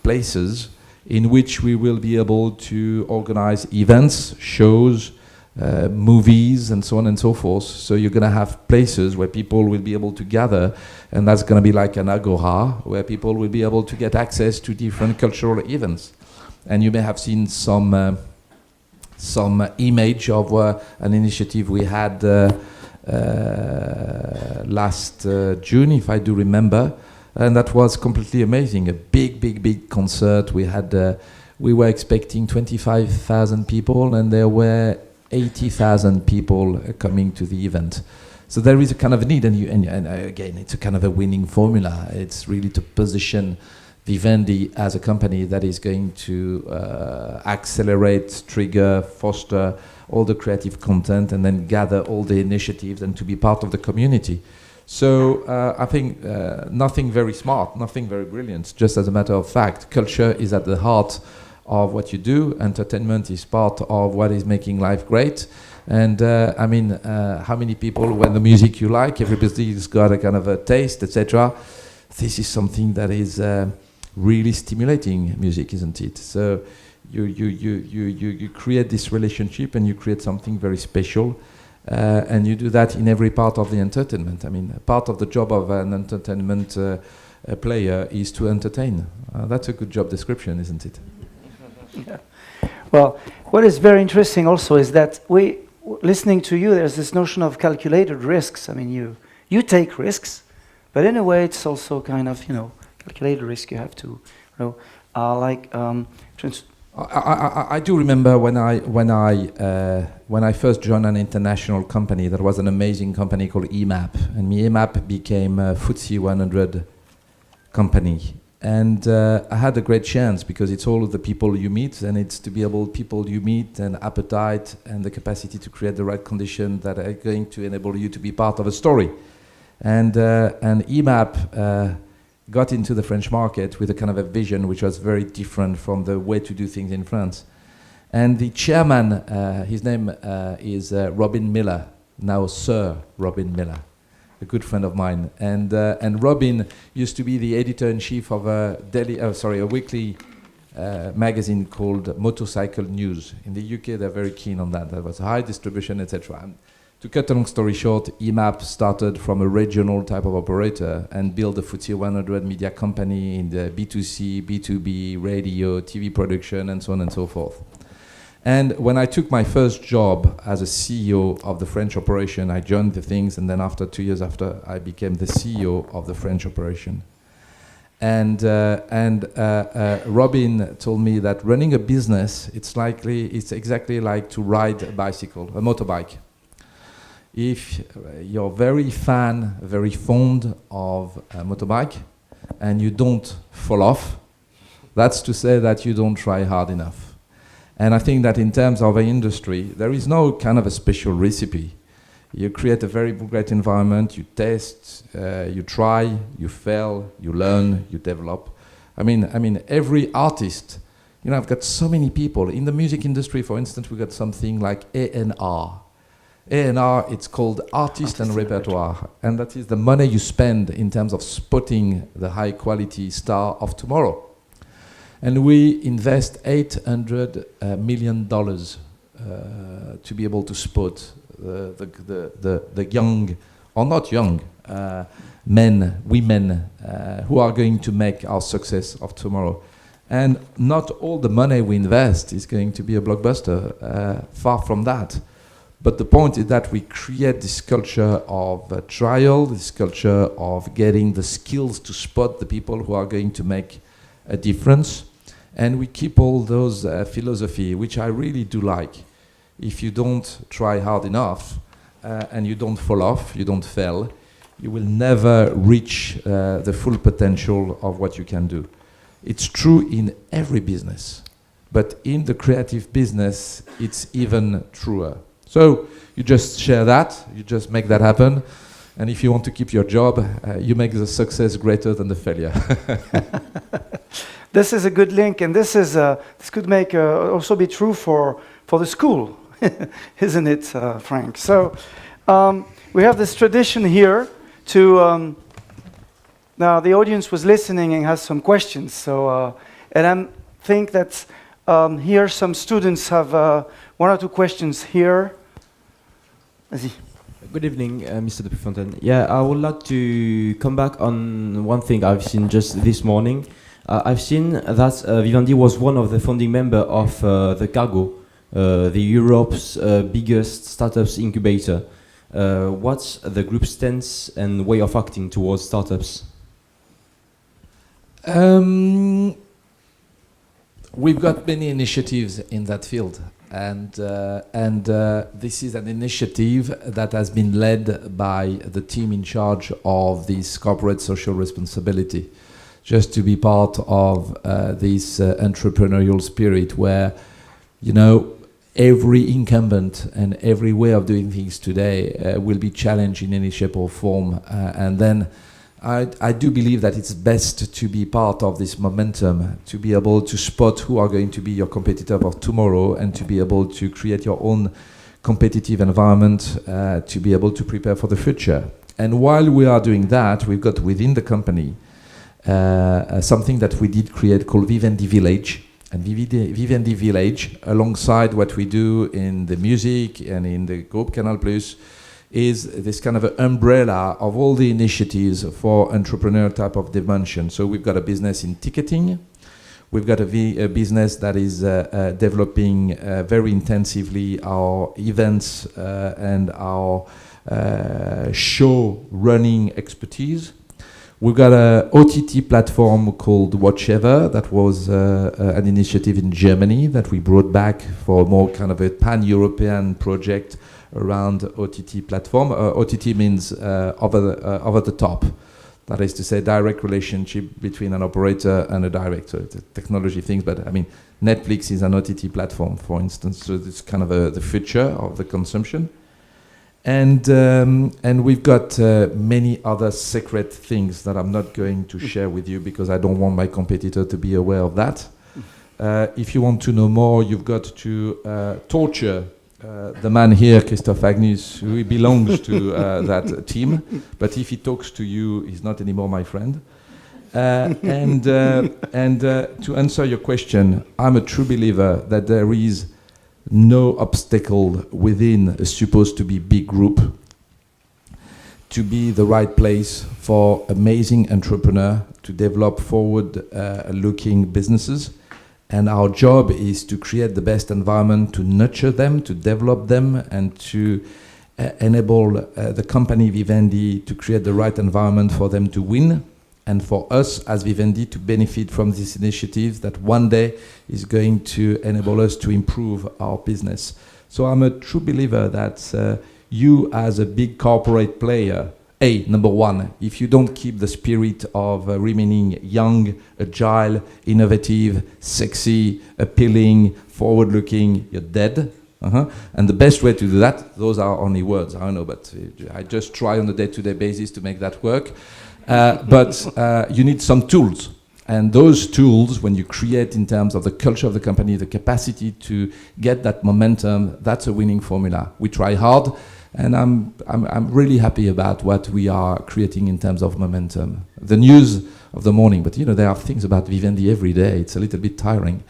places in which we will be able to organize events, shows, movies, and so on and so forth. So you're going to have places where people will be able to gather, and that's going to be like an agora, where people will be able to get access to different cultural events. And you may have seen some image of an initiative we had last June, if I do remember, and that was completely amazing. A big concert. We were expecting 25,000 people, and there were 80,000 people coming to the event. So there is a kind of a need, and again, it's a kind of a winning formula. It's really to position Vivendi as a company that is going to accelerate, trigger, foster all the creative content, and then gather all the initiatives and to be part of the community. So I think nothing very smart, nothing very brilliant, just as a matter of fact. Culture is at the heart of what you do. Entertainment is part of what is making life great. And how many people, when the music you like, everybody's got a kind of a taste, etc. This is something that is really stimulating music, isn't it? So you create this relationship, and you create something very special, and you do that in every part of the entertainment. I mean, part of the job of an entertainment player is to entertain. That's a good job description, isn't it? Yeah. Well, what is very interesting also is that listening to you, there's this notion of calculated risks. I mean, you take risks, but in a way, it's also kind of, calculated risk. You have to, I do remember when I first joined an international company. That was an amazing company called EMAP, and EMAP became a FTSE 100 company. And I had a great chance, because it's all of the people you meet, and it's to be able people you meet, and appetite, and the capacity to create the right condition that are going to enable you to be part of a story. And EMAP got into the French market with a kind of a vision which was very different from the way to do things in France. And the chairman, his name is Robin Miller, now Sir Robin Miller, a good friend of mine. And Robin used to be the editor-in-chief of a weekly magazine called Motorcycle News. In the UK, they're very keen on that. There was high distribution, etc. To cut a long story short, EMAP started from a regional type of operator and built a FTSE 100 media company in the B2C, B2B, radio, TV production, and so on and so forth. And when I took my first job as a CEO of the French operation, I joined the things, and then after 2 years after, I became the CEO of the French operation. And Robin told me that running a business, it's exactly like to ride a bicycle, a motorbike. If you're very fond of a motorbike, and you don't fall off, that's to say that you don't try hard enough. And I think that in terms of the industry, there is no kind of a special recipe. You create a very great environment, you test, you try, you fail, you learn, you develop. I mean, every artist, I've got so many people. In the music industry, for instance, we've got something like A&R. A&R, it's called Artist and Repertoire, and that is the money you spend in terms of spotting the high-quality star of tomorrow. And we invest $800 million to be able to spot the young, or not young, men, women, who are going to make our success of tomorrow. And not all the money we invest is going to be a blockbuster, far from that. But the point is that we create this culture of trial, this culture of getting the skills to spot the people who are going to make a difference. And we keep all those philosophy, which I really do like. If you don't try hard enough, and you don't fall off, you don't fail, you will never reach the full potential of what you can do. It's true in every business, but in the creative business, it's even truer. So you just share that, you just make that happen, And if you want to keep your job, you make the success greater than the failure. This is a good link, and this could make also be true for the school, isn't it, Frank? So we have this tradition here to. Now the audience was listening and has some questions. So and I think that here some students have one or two questions here. Vas-y. Good evening, Mr. de Puyfontaine. Yeah, I would like to come back on one thing I've seen just this morning. I've seen that Vivendi was one of the founding members of the Cargo, the Europe's biggest startups incubator. What's the group's stance and way of acting towards startups? We've got many initiatives in that field. And this is an initiative that has been led by the team in charge of this corporate social responsibility, just to be part of this entrepreneurial spirit where, you know, every incumbent and every way of doing things today will be challenged in any shape or form. And then I do believe that it's best to be part of this momentum, to be able to spot who are going to be your competitor of tomorrow and to be able to create your own competitive environment, to be able to prepare for the future. And while we are doing that, we've got within the company something that we did create called Vivendi Village. And Vivendi Village, alongside what we do in the music and in the group Canal+, is this kind of an umbrella of all the initiatives for entrepreneur type of dimension. So we've got a business in ticketing. We've got a business that is developing very intensively our events and our show running expertise. We've got an OTT platform called Watchever that was an initiative in Germany that we brought back for more kind of a pan-European project around OTT platform. OTT means over the top. That is to say, direct relationship between an operator and a director. It's a technology things, but I mean, Netflix is an OTT platform, for instance, so it's kind of the future of the consumption. And we've got many other secret things that I'm not going to share with you because I don't want my competitor to be aware of that. If you want to know more, you've got to torture the man here, Christophe Agnus, who belongs to that team, but if he talks to you, he's not anymore my friend. And to answer your question, I'm a true believer that there is no obstacle within a supposed to be big group to be the right place for amazing entrepreneur to develop forward-looking businesses. And our job is to create the best environment to nurture them, to develop them, and to enable the company Vivendi to create the right environment for them to win, and for us as Vivendi to benefit from this initiative that one day is going to enable us to improve our business. So I'm a true believer that you as a big corporate player, number one, if you don't keep the spirit of remaining young, agile, innovative, sexy, appealing, forward-looking, you're dead. And the best way to do that, those are only words, I don't know, but I just try on a day-to-day basis to make that work. But you need some tools. And those tools, when you create in terms of the culture of the company, the capacity to get that momentum, that's a winning formula. We try hard. And I'm really happy about what we are creating in terms of momentum. The news of the morning, but you know, there are things about Vivendi every day. It's a little bit tiring.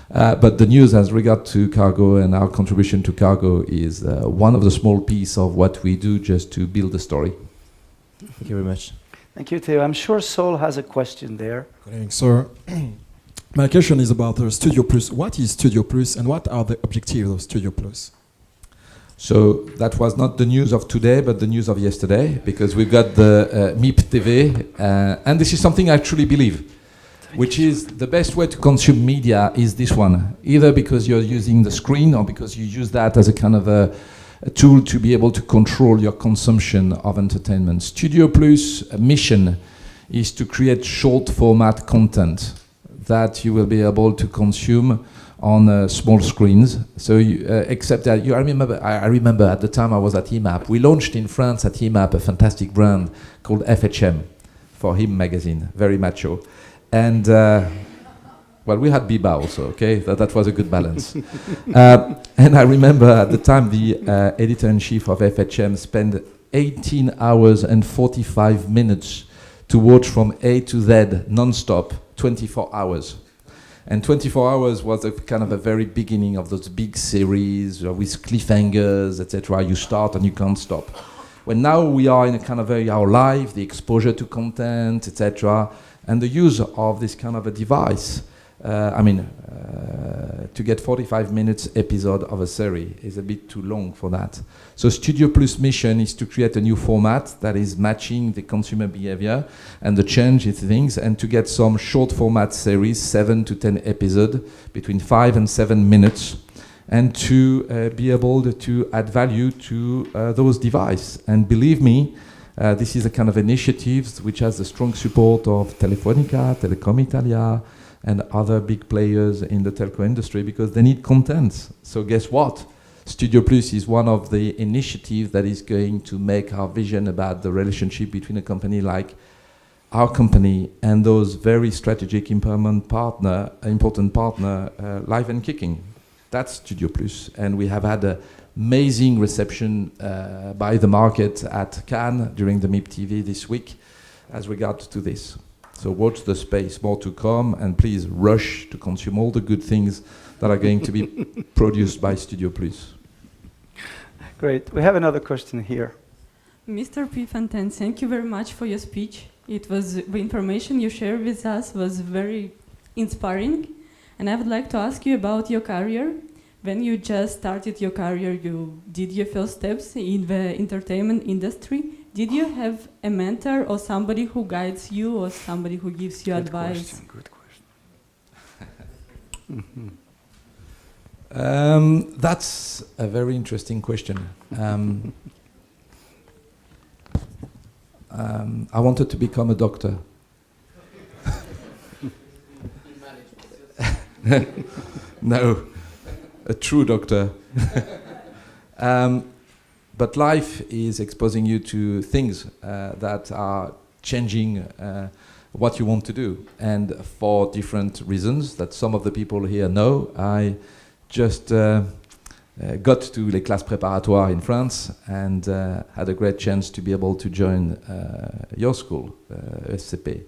But the news as regard to cargo and our contribution to cargo is one of the small piece of what we do just to build a story. Thank you very much. Thank you, Theo. I'm sure Saul has a question there. Good evening, sir. My question is about Studio Plus. What is Studio Plus and what are the objectives of Studio Plus? So that was not the news of today, but the news of yesterday, because we've got the MIP TV, and this is something I truly believe, which is the best way to consume media is this one, either because you're using the screen or because you use that as a kind of a tool to be able to control your consumption of entertainment. Studio Plus' mission is to create short format content that you will be able to consume on small screens. So, except that I remember at the time I was at EMAP. We launched in France at EMAP a fantastic brand called FHM for Him magazine, very macho, and well, we had Biba also. Okay, that was a good balance. And I remember at the time the editor-in-chief of FHM spent 18 hours and 45 minutes to watch from A to Z non-stop, 24 hours. And 24 hours was a kind of a very beginning of those big series with cliffhangers, etc. You start and you can't stop. When now we are in a kind of our life, the exposure to content, etc., and the use of this kind of a device. To get 45 minutes episode of a series is a bit too long for that. So Studio Plus mission is to create a new format that is matching the consumer behavior and the change in things, and to get some short format series, 7 to 10 episodes, between 5 and 7 minutes, and to be able to add value to those devices. And believe me, this is a kind of initiative which has the strong support of Telefonica, Telecom Italia, and other big players in the telco industry, because they need content. So guess what? Studio Plus is one of the initiatives that is going to make our vision about the relationship between a company like our company and those very strategic important partner, live and kicking. That's Studio Plus. And we have had an amazing reception by the market at Cannes during the MIP TV this week as regards to this. So watch the space, more to come, and please rush to consume all the good things that are going to be produced by Studio Plus. Great. We have another question here. Mr. Puyfontaine, thank you very much for your speech. It was the information you shared with us was very inspiring, and I would like to ask you about your career. When you just started your career, you did your first steps in the entertainment industry. Did you have a mentor or somebody who guides you or somebody who gives you advice? Good question. That's a very interesting question. I wanted to become a doctor. No, a true doctor. But life is exposing you to things that are changing what you want to do. And for different reasons that some of the people here know, I just got to les classes préparatoires in France and had a great chance to be able to join your school, ESCP.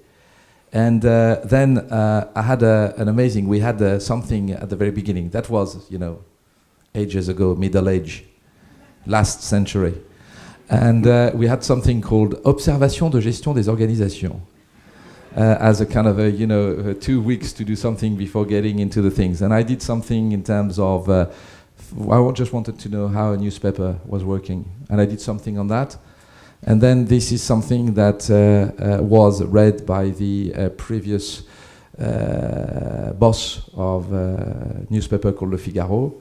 And then I had we had something at the very beginning. That was, ages ago, Middle Age. Last century. And we had something called Observation de gestion des organisations as a kind of 2 weeks to do something before getting into the things. And I did something in terms of, I just wanted to know how a newspaper was working. And I did something on that. And then this is something that was read by the previous boss of a newspaper called Le Figaro,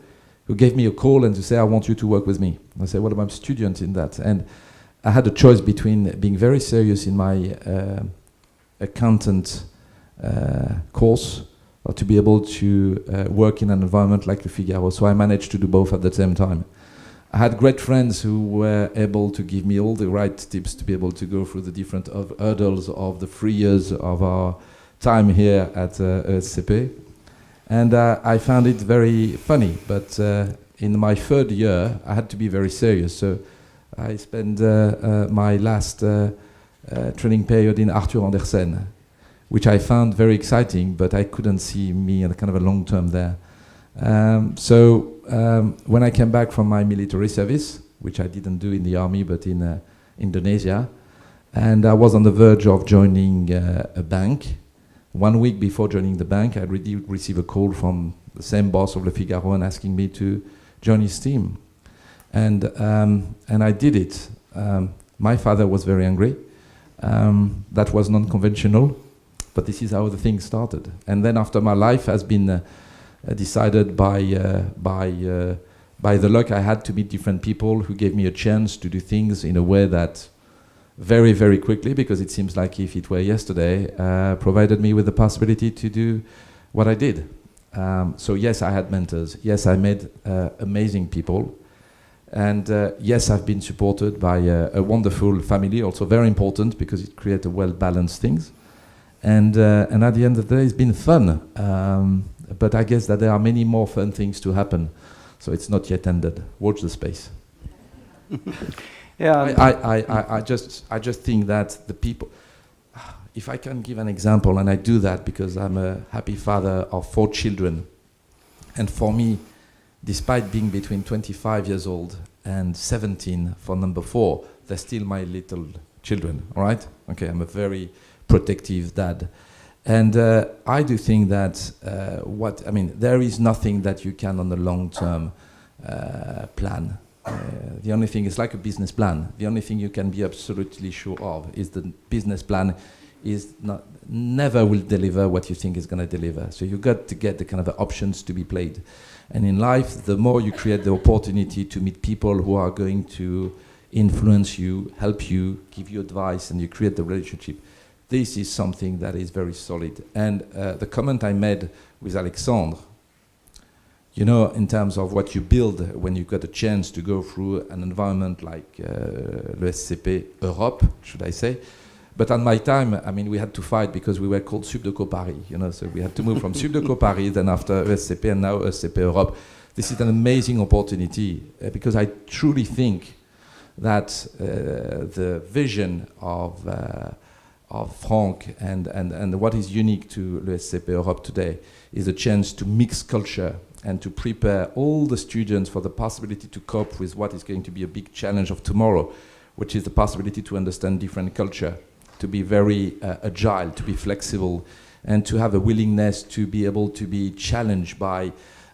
who gave me a call and to say, I want you to work with me. I said, well, I'm a student in that. And I had a choice between being very serious in my accountant course or to be able to work in an environment like Le Figaro. So I managed to do both at the same time. I had great friends who were able to give me all the right tips to be able to go through the different hurdles of the 3 years of our time here at ESCP. And I found it very funny, but in my 3rd year, I had to be very serious. So I spent my last training period in Arthur Andersen, which I found very exciting, but I couldn't see me in a kind of a long term there. When I came back from my military service, which I didn't do in the army, but in Indonesia, and I was on the verge of joining a bank. 1 week before joining the bank, I received a call from the same boss of Le Figaro and asking me to join his team. And I did it. My father was very angry. That was non-conventional, but this is how the thing started. And then after my life has been decided by the luck I had to meet different people who gave me a chance to do things in a way that very, very quickly, because it seems like if it were yesterday, provided me with the possibility to do what I did. So yes, I had mentors. Yes, I met amazing people. And yes, I've been supported by a wonderful family, also very important because it creates a well-balanced things. And at the end of the day, it's been fun. But I guess that there are many more fun things to happen. So it's not yet ended. Watch the space. Yeah. I just think that the people, if I can give an example, and I do that because I'm a happy father of 4 children. And for me, despite being between 25 years old and 17 for number 4, they're still my little children, all right? Okay, I'm a very protective dad. And I do think that there is nothing that you can on the long term plan. The only thing is like a business plan. The only thing you can be absolutely sure of is the business plan is never will deliver what you think is going to deliver. So you got to get the kind of options to be played. And in life, the more you create the opportunity to meet people who are going to influence you, help you, give you advice, and you create the relationship, this is something that is very solid. And the comment I made with Alexandre, you know, in terms of what you build when you got a chance to go through an environment like l'ESCP Europe, should I say. But at my time, I mean, we had to fight because we were called Subdeco Paris, you know, so we had to move from Subdeco Paris, then after ESCP, and now ESCP Europe. This is an amazing opportunity because I truly think that the vision of Franck and what is unique to l'ESCP Europe today is a chance to mix culture and to prepare all the students for the possibility to cope with what is going to be a big challenge of tomorrow, which is the possibility to understand different culture, to be very agile, to be flexible, and to have a willingness to be able to be challenged by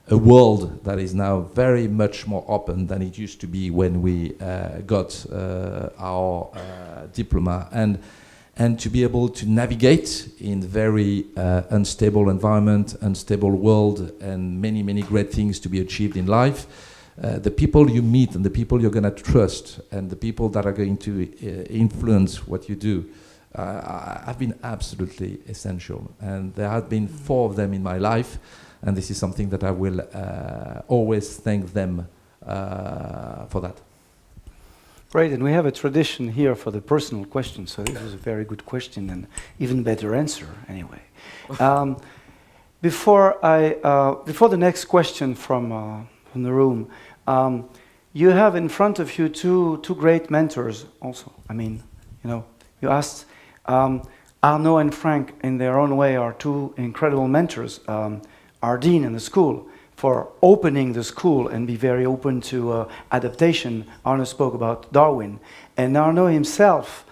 a world that is now very much more open than it used to be when we got our diploma, and to be able to navigate in very unstable environment, unstable world, and many, many great things to be achieved in life. The people you meet and the people you're going to trust and the people that are going to influence what you do have been absolutely essential. And there have been 4 of them in my life, and this is something that I will always thank them for that. Great, and we have a tradition here for the personal question, so this was a very good question and even better answer, anyway. Before the next question from the room, you have in front of you two great mentors also. I mean, you know, you asked Arnaud and Frank in their own way are 2 incredible mentors. Our dean in the school, for opening the school and be very open to adaptation. Arnaud spoke about Darwin. And Arnaud himself,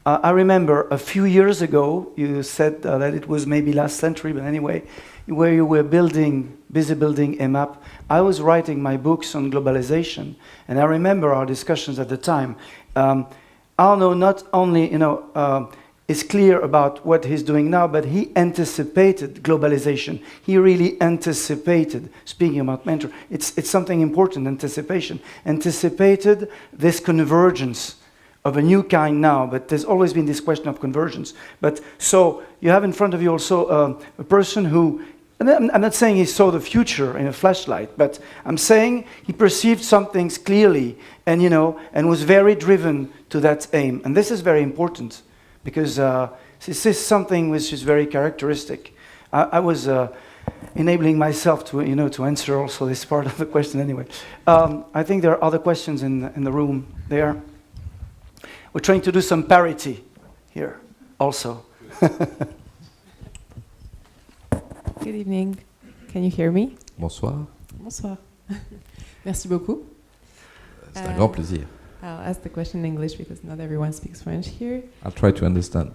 I remember a few years ago, you said that it was maybe last century, but anyway, where you were busy building a map. I was writing my books on globalization, and I remember our discussions at the time. Arnaud not only, you know, is clear about what he's doing now, but he anticipated globalization. He really anticipated, speaking about mentor, it's something important, anticipation. Anticipated this convergence of a new kind now, but there's always been this question of convergence. But so you have in front of you also a person who, and I'm not saying he saw the future in a flashlight, but I'm saying he perceived some things clearly and, you know, and was very driven to that aim. And this is very important, because this is something which is very characteristic. I was enabling myself to, you know, to answer also this part of the question anyway. I think there are other questions in the room there. We're trying to do some parity here also. Good evening. Can you hear me? Bonsoir. Bonsoir. Merci beaucoup. C'est un grand plaisir. I'll ask the question in English because not everyone speaks French here. I'll try to understand.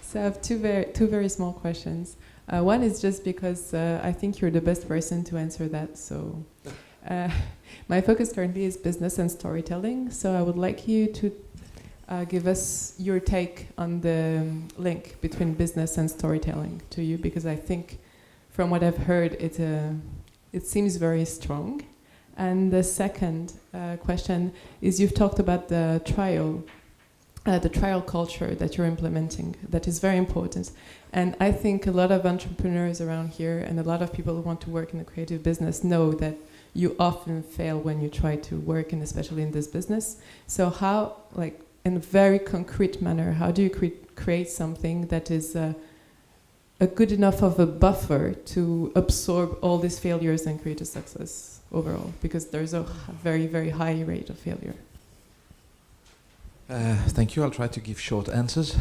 So I have two very small questions. One is just because I think you're the best person to answer that. So my focus currently is business and storytelling. So I would like you to give us your take on the link between business and storytelling to you, because I think from what I've heard, it seems very strong. And the second question is, you've talked about the trial the trial culture that you're implementing, that is very important. And I think a lot of entrepreneurs around here and a lot of people who want to work in the creative business know that you often fail when you try to work, and especially in this business. So how, like, in a very concrete manner, how do you create something that is a good enough of a buffer to absorb all these failures and create a success overall? Because there's a very, very high rate of failure. Thank you. I'll try to give short answers.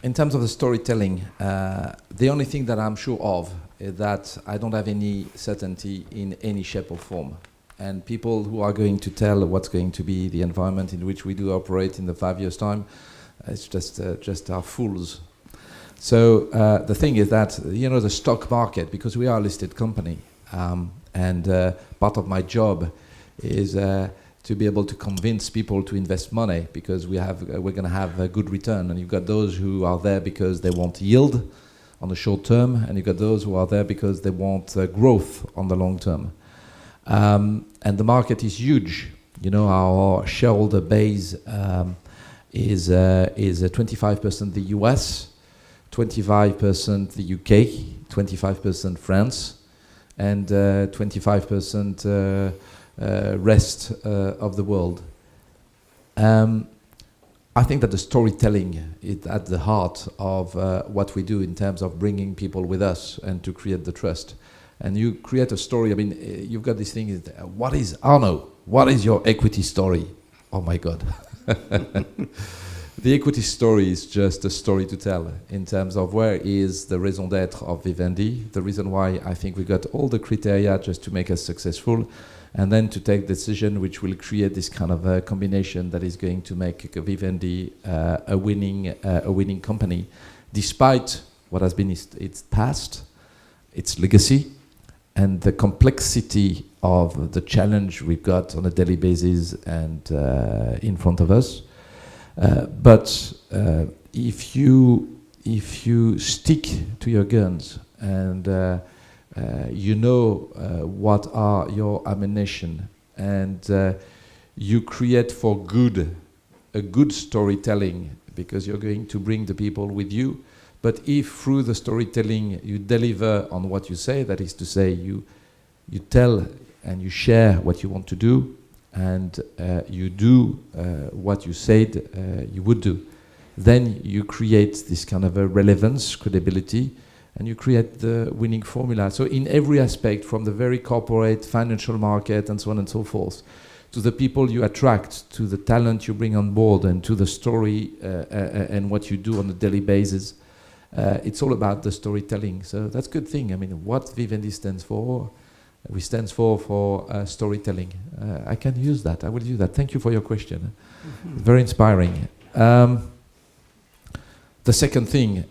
In terms of the storytelling, the only thing that I'm sure of is that I don't have any certainty in any shape or form. And people who are going to tell what's going to be the environment in which we do operate in the 5 years' time, it's just are fools. So the thing is that, you know, the stock market, because we are a listed company, and part of my job is to be able to convince people to invest money, because we're going to have a good return. And you've got those who are there because they want yield on the short term, and you've got those who are there because they want growth on the long term. And the market is huge. You know, our shareholder base is 25% the US, 25% the UK, 25% France, and 25% rest of the world. I think that the storytelling is at the heart of what we do in terms of bringing people with us and to create the trust. And you create a story. I mean, you've got this thing, what is, Arnaud, what is your equity story? Oh my God. The equity story is just a story to tell in terms of where is the raison d'être of Vivendi, the reason why I think we got all the criteria just to make us successful, and then to take decision which will create this kind of a combination that is going to make Vivendi a winning company, despite what has been its past, its legacy, and the complexity of the challenge we've got on a daily basis and in front of us. But if you stick to your guns and you know what are your ammunition, and you create for good a good storytelling, because you're going to bring the people with you. But if through the storytelling you deliver on what you say, that is to say you tell and you share what you want to do, and you do what you said you would do, then you create this kind of a relevance, credibility, and you create the winning formula. So in every aspect, from the very corporate, financial market, and so on and so forth, to the people you attract, to the talent you bring on board, and to the story and what you do on a daily basis, it's all about the storytelling. So that's a good thing. I mean, what Vivendi stands for, we stands for storytelling. I can use that. I will use that. Thank you for your question. Mm-hmm. Very inspiring. The second thing,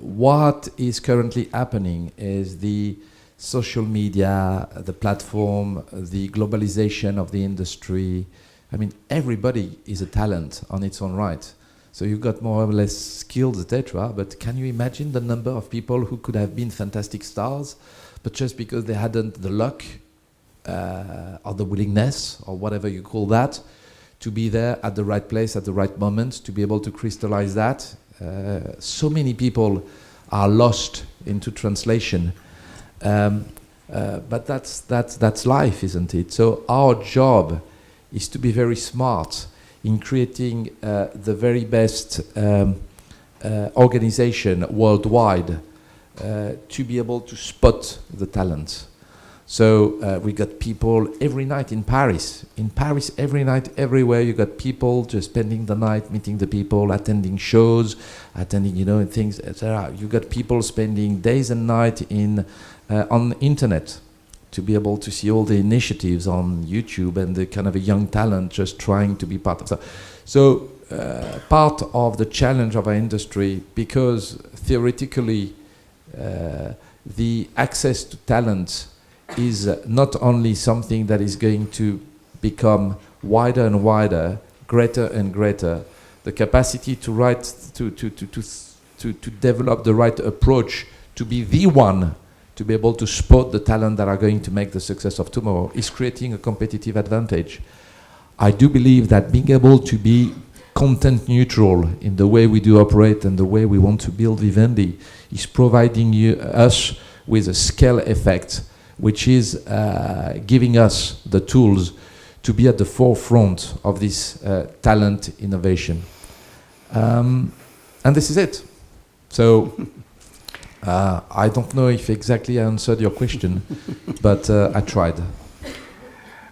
what is currently happening is the social media, the platform, the globalization of the industry. I mean, everybody is a talent on its own right. So you've got more or less skills, etc. But can you imagine the number of people who could have been fantastic stars, but just because they hadn't the luck or the willingness, or whatever you call that, to be there at the right place at the right moment, to be able to crystallize that. So many people are lost into translation. But that's life, isn't it? So our job is to be very smart in creating the very best organization worldwide to be able to spot the talent. So we got people every night in Paris. In Paris, every night, everywhere, you got people just spending the night, meeting the people, attending shows, attending, things, etc. You got people spending days and nights on the internet to be able to see all the initiatives on YouTube and the kind of a young talent just trying to be part of that. So part of the challenge of our industry, because theoretically the access to talent is not only something that is going to become wider and wider, greater and greater, the capacity to develop the right approach, to be the one to be able to spot the talent that are going to make the success of tomorrow, is creating a competitive advantage. I do believe that being able to be content neutral in the way we do operate and the way we want to build Vivendi, is providing us with a scale effect, which is giving us the tools to be at the forefront of this talent innovation. And this is it. So I don't know if exactly I answered your question, but I tried.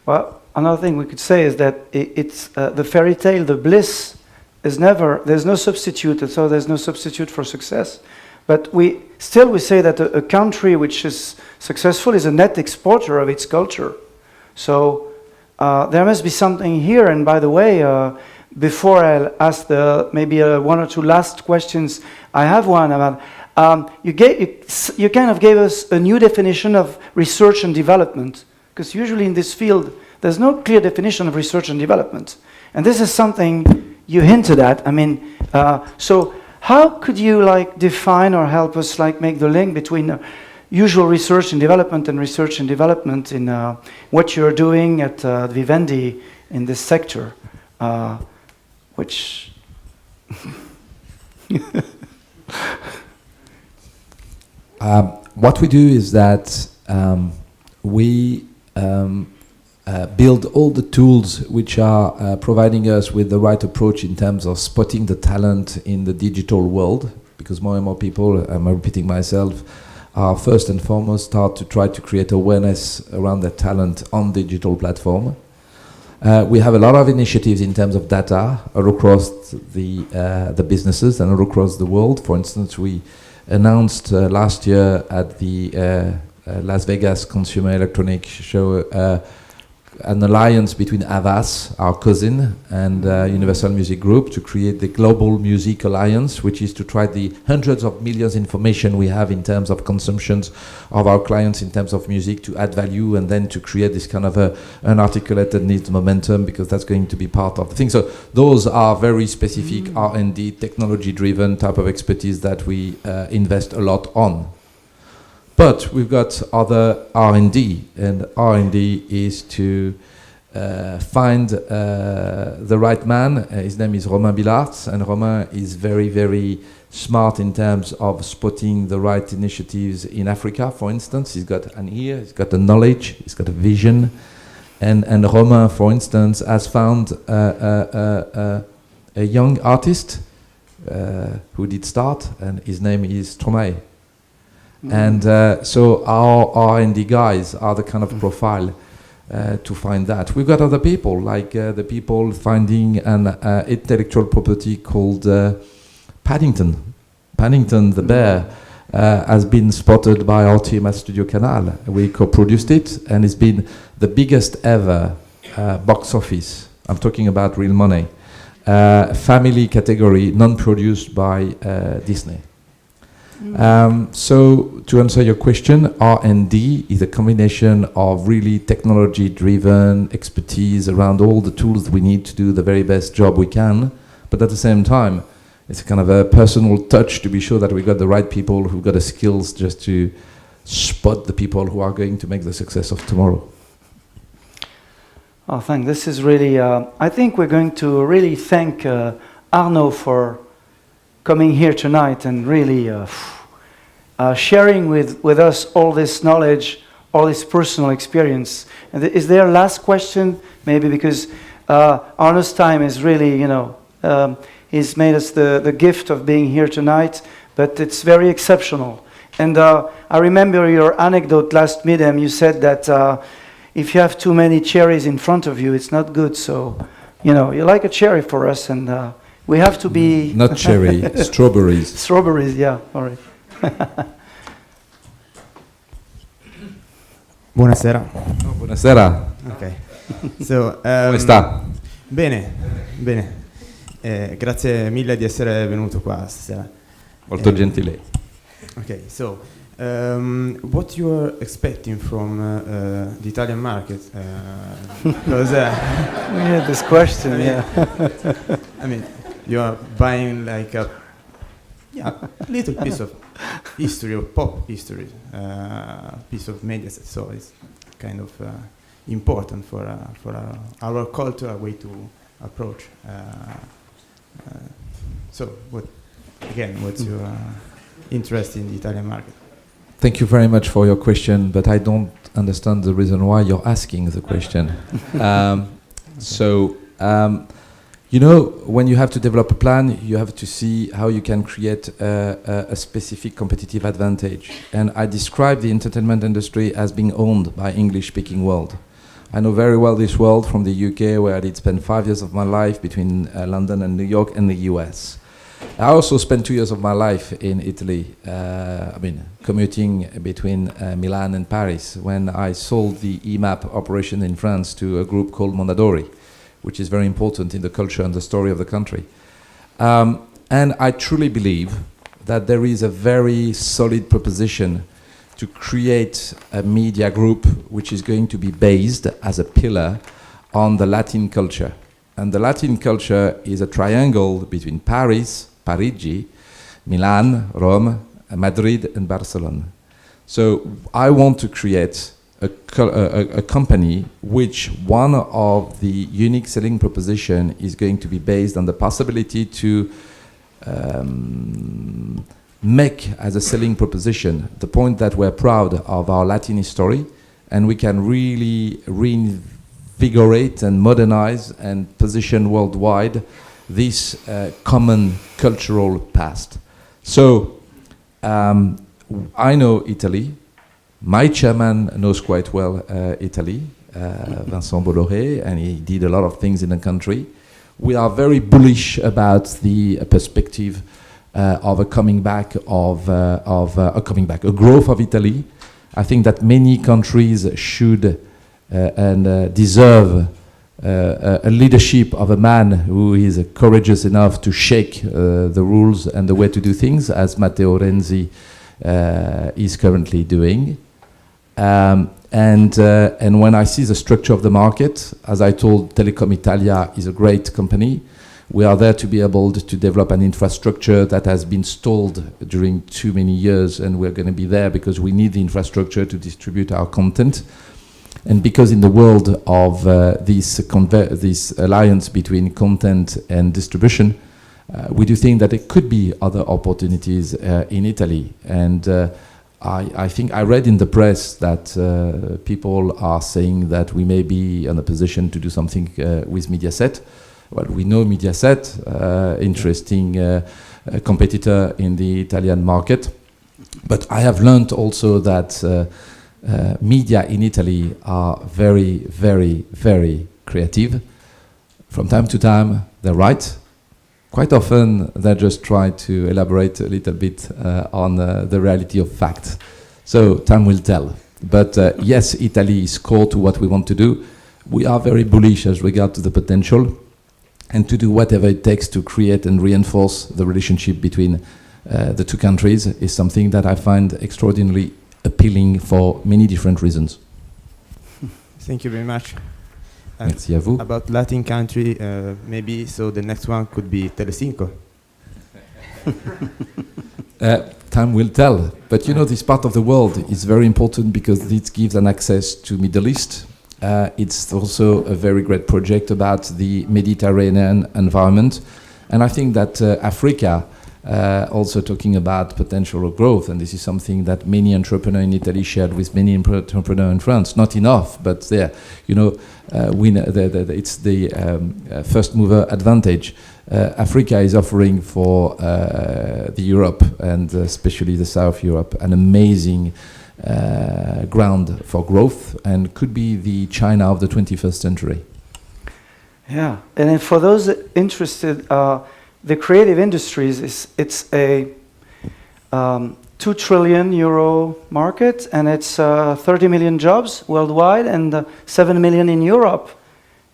Well, another thing we could say is that it's the fairy tale, the bliss is never, there's no substitute, so there's no substitute for success. But we say that a country which is successful is a net exporter of its culture. So there must be something here. And by the way, before I'll ask maybe one or two last questions, I have one about, you kind of gave us a new definition of research and development, because usually in this field, there's no clear definition of research and development. And this is something you hinted at. I mean, so how could you define or help us make the link between usual research and development and research and development in what you're doing at Vivendi in this sector, which... What we do is that we build all the tools which are providing us with the right approach in terms of spotting the talent in the digital world, because more and more people, I'm repeating myself, are first and foremost start to try to create awareness around their talent on digital platform. We have a lot of initiatives in terms of data all across the businesses and all across the world. For instance, we announced last year at the Las Vegas Consumer Electronics Show an alliance between Havas, our cousin, and Universal Music Group to create the Global Music Alliance, which is to try the hundreds of millions information we have in terms of consumptions of our clients in terms of music to add value and then to create this kind of an articulated needs momentum, because that's going to be part of the thing. So those are very specific R&D, technology-driven type of expertise that we invest a lot on. But we've got other R&D, and R&D is to find the right man. His name is Romain Billard, and Romain is very, very smart in terms of spotting the right initiatives in Africa, for instance. He's got an ear, he's got the knowledge, he's got a vision. And Romain, for instance, has found a young artist who did start, and his name is Stromae. And so our R&D guys are the kind of profile to find that. We've got other people, like the people finding an intellectual property called Paddington. Paddington the bear has been spotted by our team at Studio Canal. We co-produced it, and it's been the biggest ever box office. I'm talking about real money. Family category, non-produced by Disney. So to answer your question, R&D is a combination of really technology-driven expertise around all the tools we need to do the very best job we can, but at the same time, it's a kind of a personal touch to be sure that we got the right people who've got the skills just to spot the people who are going to make the success of tomorrow. Oh, thanks. This is really, I think we're going to really thank Arnaud for coming here tonight and really sharing with us all this knowledge, all this personal experience. And is there a last question? Maybe because Arnaud's time is really, he's made us the gift of being here tonight, but it's very exceptional. And I remember your anecdote last Midem. You said that if you have too many cherries in front of you, it's not good. So, you're like a cherry for us, and we have to be... Not cherry, strawberries. Strawberries, yeah, all right. Buonasera. Oh, buonasera. Ok. So, Come sta? Bene, bene. Grazie mille di essere venuto qua stasera. Molto gentile. Okay, so what you are expecting from the Italian market? Because yeah, this question, yeah. I mean, you are buying like a little piece of history or pop history, piece of media set, so it's kind of important for our cultural way to approach So, what's your interest in the Italian market? Thank you very much for your question, but I don't understand the reason why you're asking the question. You know, when you have to develop a plan, you have to see how you can create a specific competitive advantage. And I describe the entertainment industry as being owned by English-speaking world. I know very well this world from the UK, where I did spend 5 years of my life between London and New York and the US. I also spent 2 years of my life in Italy, commuting between Milan and Paris when I sold the EMAP operation in France to a group called Mondadori, which is very important in the culture and the story of the country. And I truly believe that there is a very solid proposition to create a media group which is going to be based as a pillar on the Latin culture. And the Latin culture is a triangle between Paris, Parigi, Milan, Rome, Madrid, and Barcelona. So I want to create a company which one of the unique selling proposition is going to be based on the possibility to make as a selling proposition the point that we're proud of our Latin history, and we can really reinvigorate and modernize and position worldwide this common cultural past. So I know Italy. My chairman knows quite well Italy, Vincent Bolloré, and he did a lot of things in the country. We are very bullish about the perspective of a growth of Italy. I think that many countries should and deserve a leadership of a man who is courageous enough to shake the rules and the way to do things, as Matteo Renzi is currently doing. And when I see the structure of the market, as I told, Telecom Italia is a great company. We are there to be able to develop an infrastructure that has been stalled during too many years, and we're going to be there because we need the infrastructure to distribute our content. And because in the world of this alliance between content and distribution, we do think that there could be other opportunities in Italy. And I think I read in the press that people are saying that we may be in a position to do something with Mediaset. Well, we know Mediaset, interesting competitor in the Italian market. But I have learned also that media in Italy are very, very, very creative. From time to time, they're right. Quite often, they just try to elaborate a little bit on the reality of fact. So time will tell. But yes, Italy is core to what we want to do. We are very bullish as regard to the potential, and to do whatever it takes to create and reinforce the relationship between the two countries is something that I find extraordinarily appealing for many different reasons. Thank you very much. Merci à vous. About Latin country, maybe so the next one could be Telecinco. Time will tell. But you know, this part of the world is very important because it gives an access to Middle East. It's also a very great project about the Mediterranean environment. And I think that Africa, also talking about potential growth, and this is something that many entrepreneurs in Italy shared with many entrepreneurs in France. Not enough, but there, you know, it's the first mover advantage. Africa is offering for the Europe, and especially the South Europe, an amazing ground for growth, and could be the China of the 21st century. Yeah, and for those interested, the creative industries it's a €2 trillion market, and it's 30 million jobs worldwide and 7 million in Europe.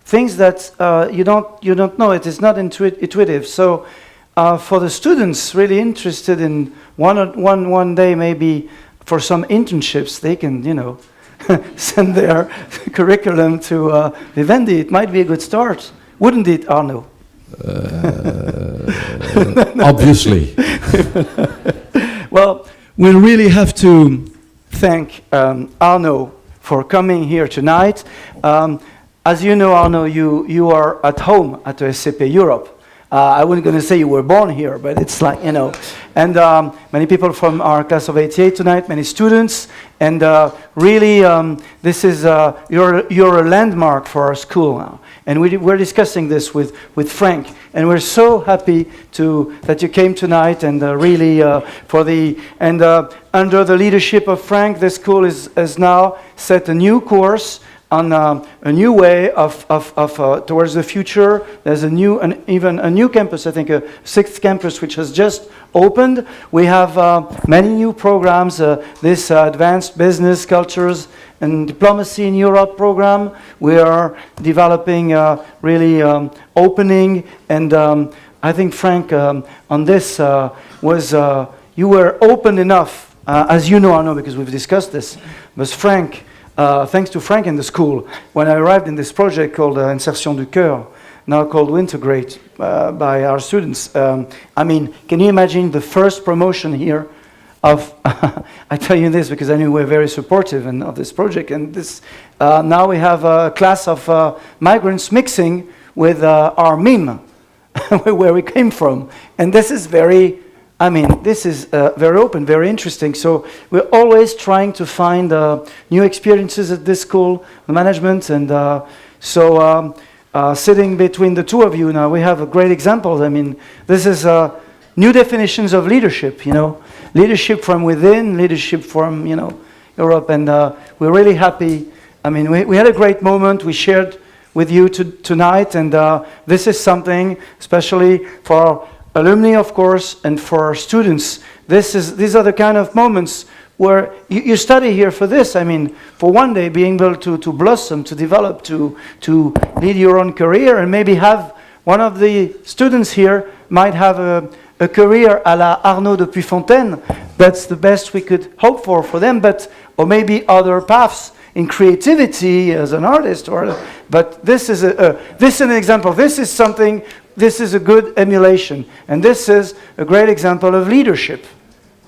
Things that you don't know. It is not intuitive. So for the students really interested in one day maybe for some internships, they can send their curriculum to Vivendi. It might be a good start, wouldn't it, Arnaud? Obviously. Well, we really have to thank Arnaud for coming here tonight. As you know, Arnaud, you are at home at ESCP Europe. I wasn't going to say you were born here, but it's like, you know. And many people from our class of 88 tonight, many students. And really, this is, you're a landmark for our school now. And we're discussing this with Frank. And we're so happy that you came tonight, and really under the leadership of Frank, this school has now set a new course on a new way of towards the future. There's even a new campus, I think a 6th campus, which has just opened. We have many new programs, this Advanced Business, Cultures and Diplomacy in Europe program. We are developing, really opening, and I think Frank, on this you were open enough, as you know, Arnaud, because we've discussed this, but Frank, thanks to Frank and the school, when I arrived in this project called Insertion du Cœur, now called Wintegrate, by our students, I mean, can you imagine the first promotion here of, I tell you this because I knew we're very supportive of this project, and this, now we have a class of migrants mixing with our meme, where we came from, and this is very, I mean, this is very open, very interesting. So we're always trying to find new experiences at this school, the management, and sitting between the two of you now, we have a great example. I mean, this is new definitions of leadership, you know, leadership from within, leadership from, you know, Europe, and we're really happy. I mean, we had a great moment. We shared with you tonight, and this is something, especially for alumni, of course, and for our students. These are the kind of moments where you study here for this. I mean, for one day being able to blossom, to develop, to lead your own career, and maybe have one of the students here might have a career a la Arnaud de Puyfontaine. That's the best we could hope for them, or maybe other paths in creativity as an artist, but this is an example. This is something. This is a good emulation, and this is a great example of leadership.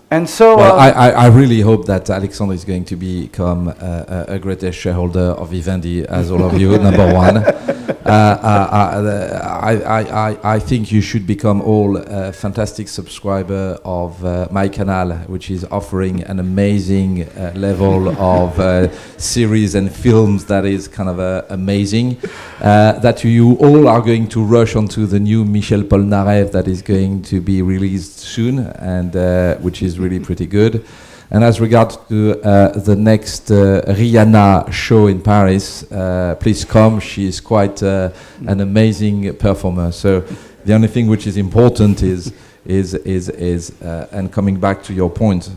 And so, well, I really hope that Alexandre is going to become a greater shareholder of Vivendi, as all of you. Number one, I think you should become all a fantastic subscriber of my canal, which is offering an amazing level of series and films that is kind of amazing. That you all are going to rush onto the new Michel Polnareff that is going to be released soon, and which is really pretty good. And as regards to the next Rihanna show in Paris, please come. She is quite an amazing performer. So the only thing which is important is and coming back to your point,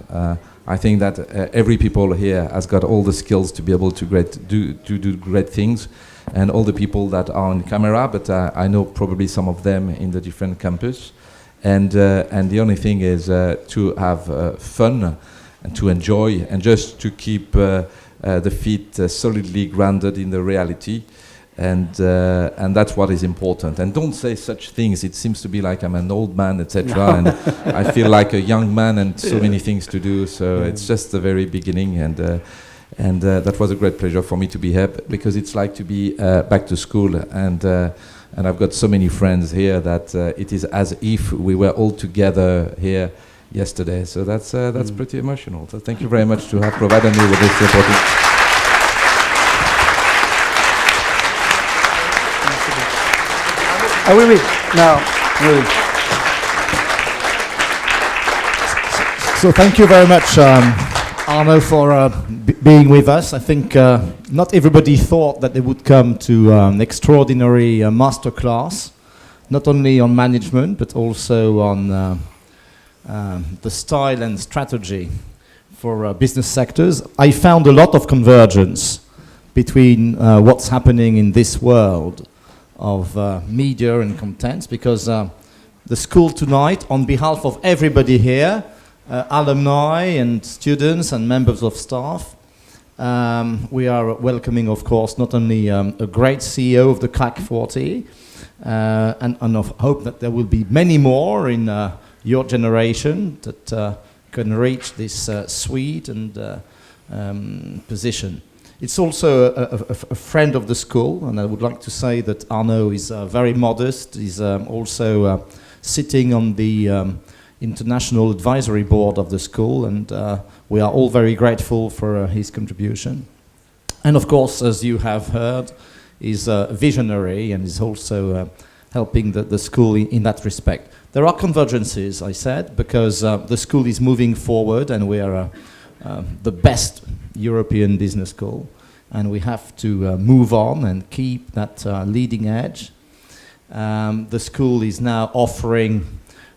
I think that every people here has got all the skills to be able to do great things, and all the people that are on camera, but I know probably some of them in the different campus. And the only thing is to have fun and to enjoy, and just to keep the feet solidly grounded in the reality, and that's what is important. And don't say such things. It seems to be like I'm an old man, etc. And I feel like a young man and so many things to do. So it's just the very beginning, and that was a great pleasure for me to be here, because it's like to be back to school, and I've got so many friends here that it is as if we were all together here yesterday. So that's pretty emotional. So thank you very much to have provided me with this opportunity. Oh, oui. No, really. So thank you very much, Arnaud, for being with us. I think not everybody thought that they would come to an extraordinary masterclass, not only on management, but also on the style and strategy for business sectors. I found a lot of convergence between what's happening in this world of media and content, because the school tonight, on behalf of everybody here, alumni and students and members of staff, we are welcoming, of course, not only a great CEO of the CAC 40, and of hope that there will be many more in your generation that can reach this sweet and position. It's also a friend of the school, and I would like to say that Arnaud is very modest. He's also sitting on the International Advisory Board of the school, and we are all very grateful for his contribution. And of course, as you have heard, is a visionary and is also helping the school in that respect. There are convergences, I said, because the school is moving forward and we are the best European business school, and we have to move on and keep that leading edge. The school is now offering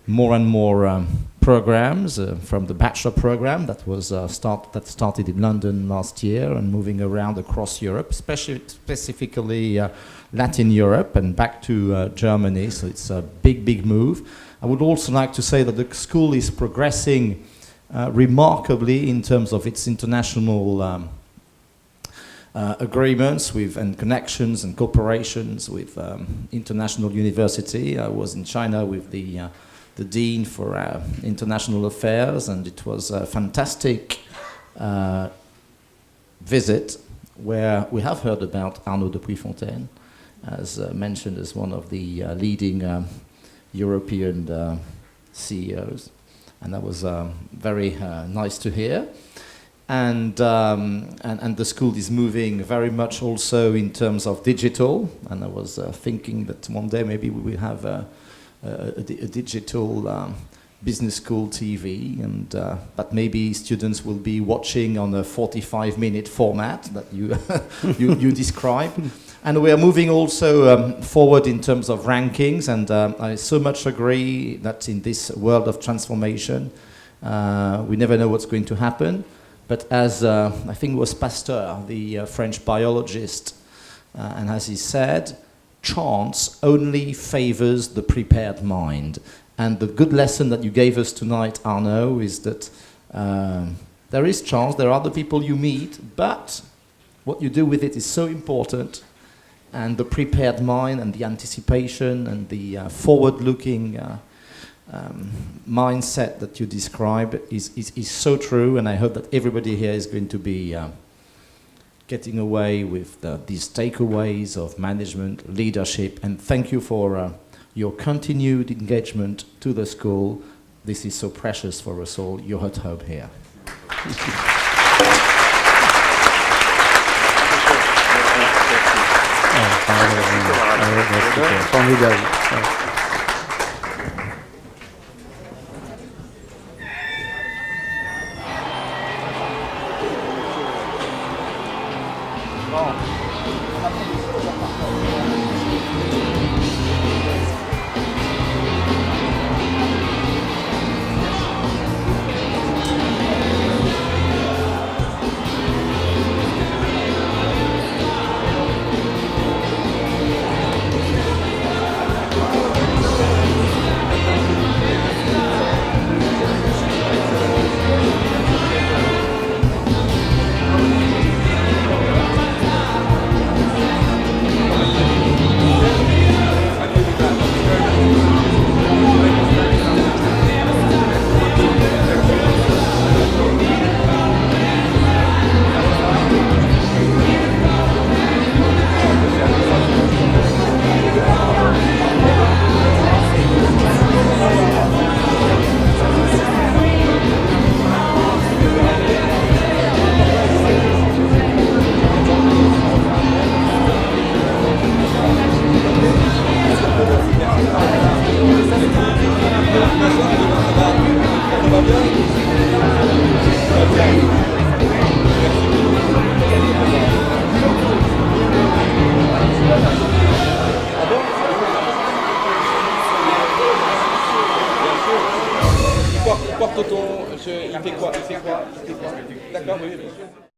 more and more programs from the bachelor program that was started in London last year and moving around across Europe, specifically Latin Europe and back to Germany. So it's a big move. I would also like to say that the school is progressing remarkably in terms of its international agreements with and connections and cooperations with international university. I was in China with the Dean for International Affairs, and it was a fantastic visit where we have heard about Arnaud de Puyfontaine, as mentioned as one of the leading European CEOs. And that was very nice to hear. And the school is moving very much also in terms of digital. And I was thinking that one day maybe we will have a digital business school TV, and but maybe students will be watching on a 45-minute format that you you describe. And we are moving also forward in terms of rankings, and I so much agree that in this world of transformation, we never know what's going to happen. But as I think it was Pasteur, the French biologist, and as he said, chance only favors the prepared mind. And the good lesson that you gave us tonight, Arnaud, is that there is chance, there are other people you meet, but what you do with it is so important. And the prepared mind and the anticipation and the forward-looking mindset that you describe is so true, and I hope that everybody here is going to be getting away with these takeaways of management, leadership, and thank you for your continued engagement to the school. This is so precious for us all. You're at home here. Porte ton... Il fait quoi? D'accord, oui, bien sûr.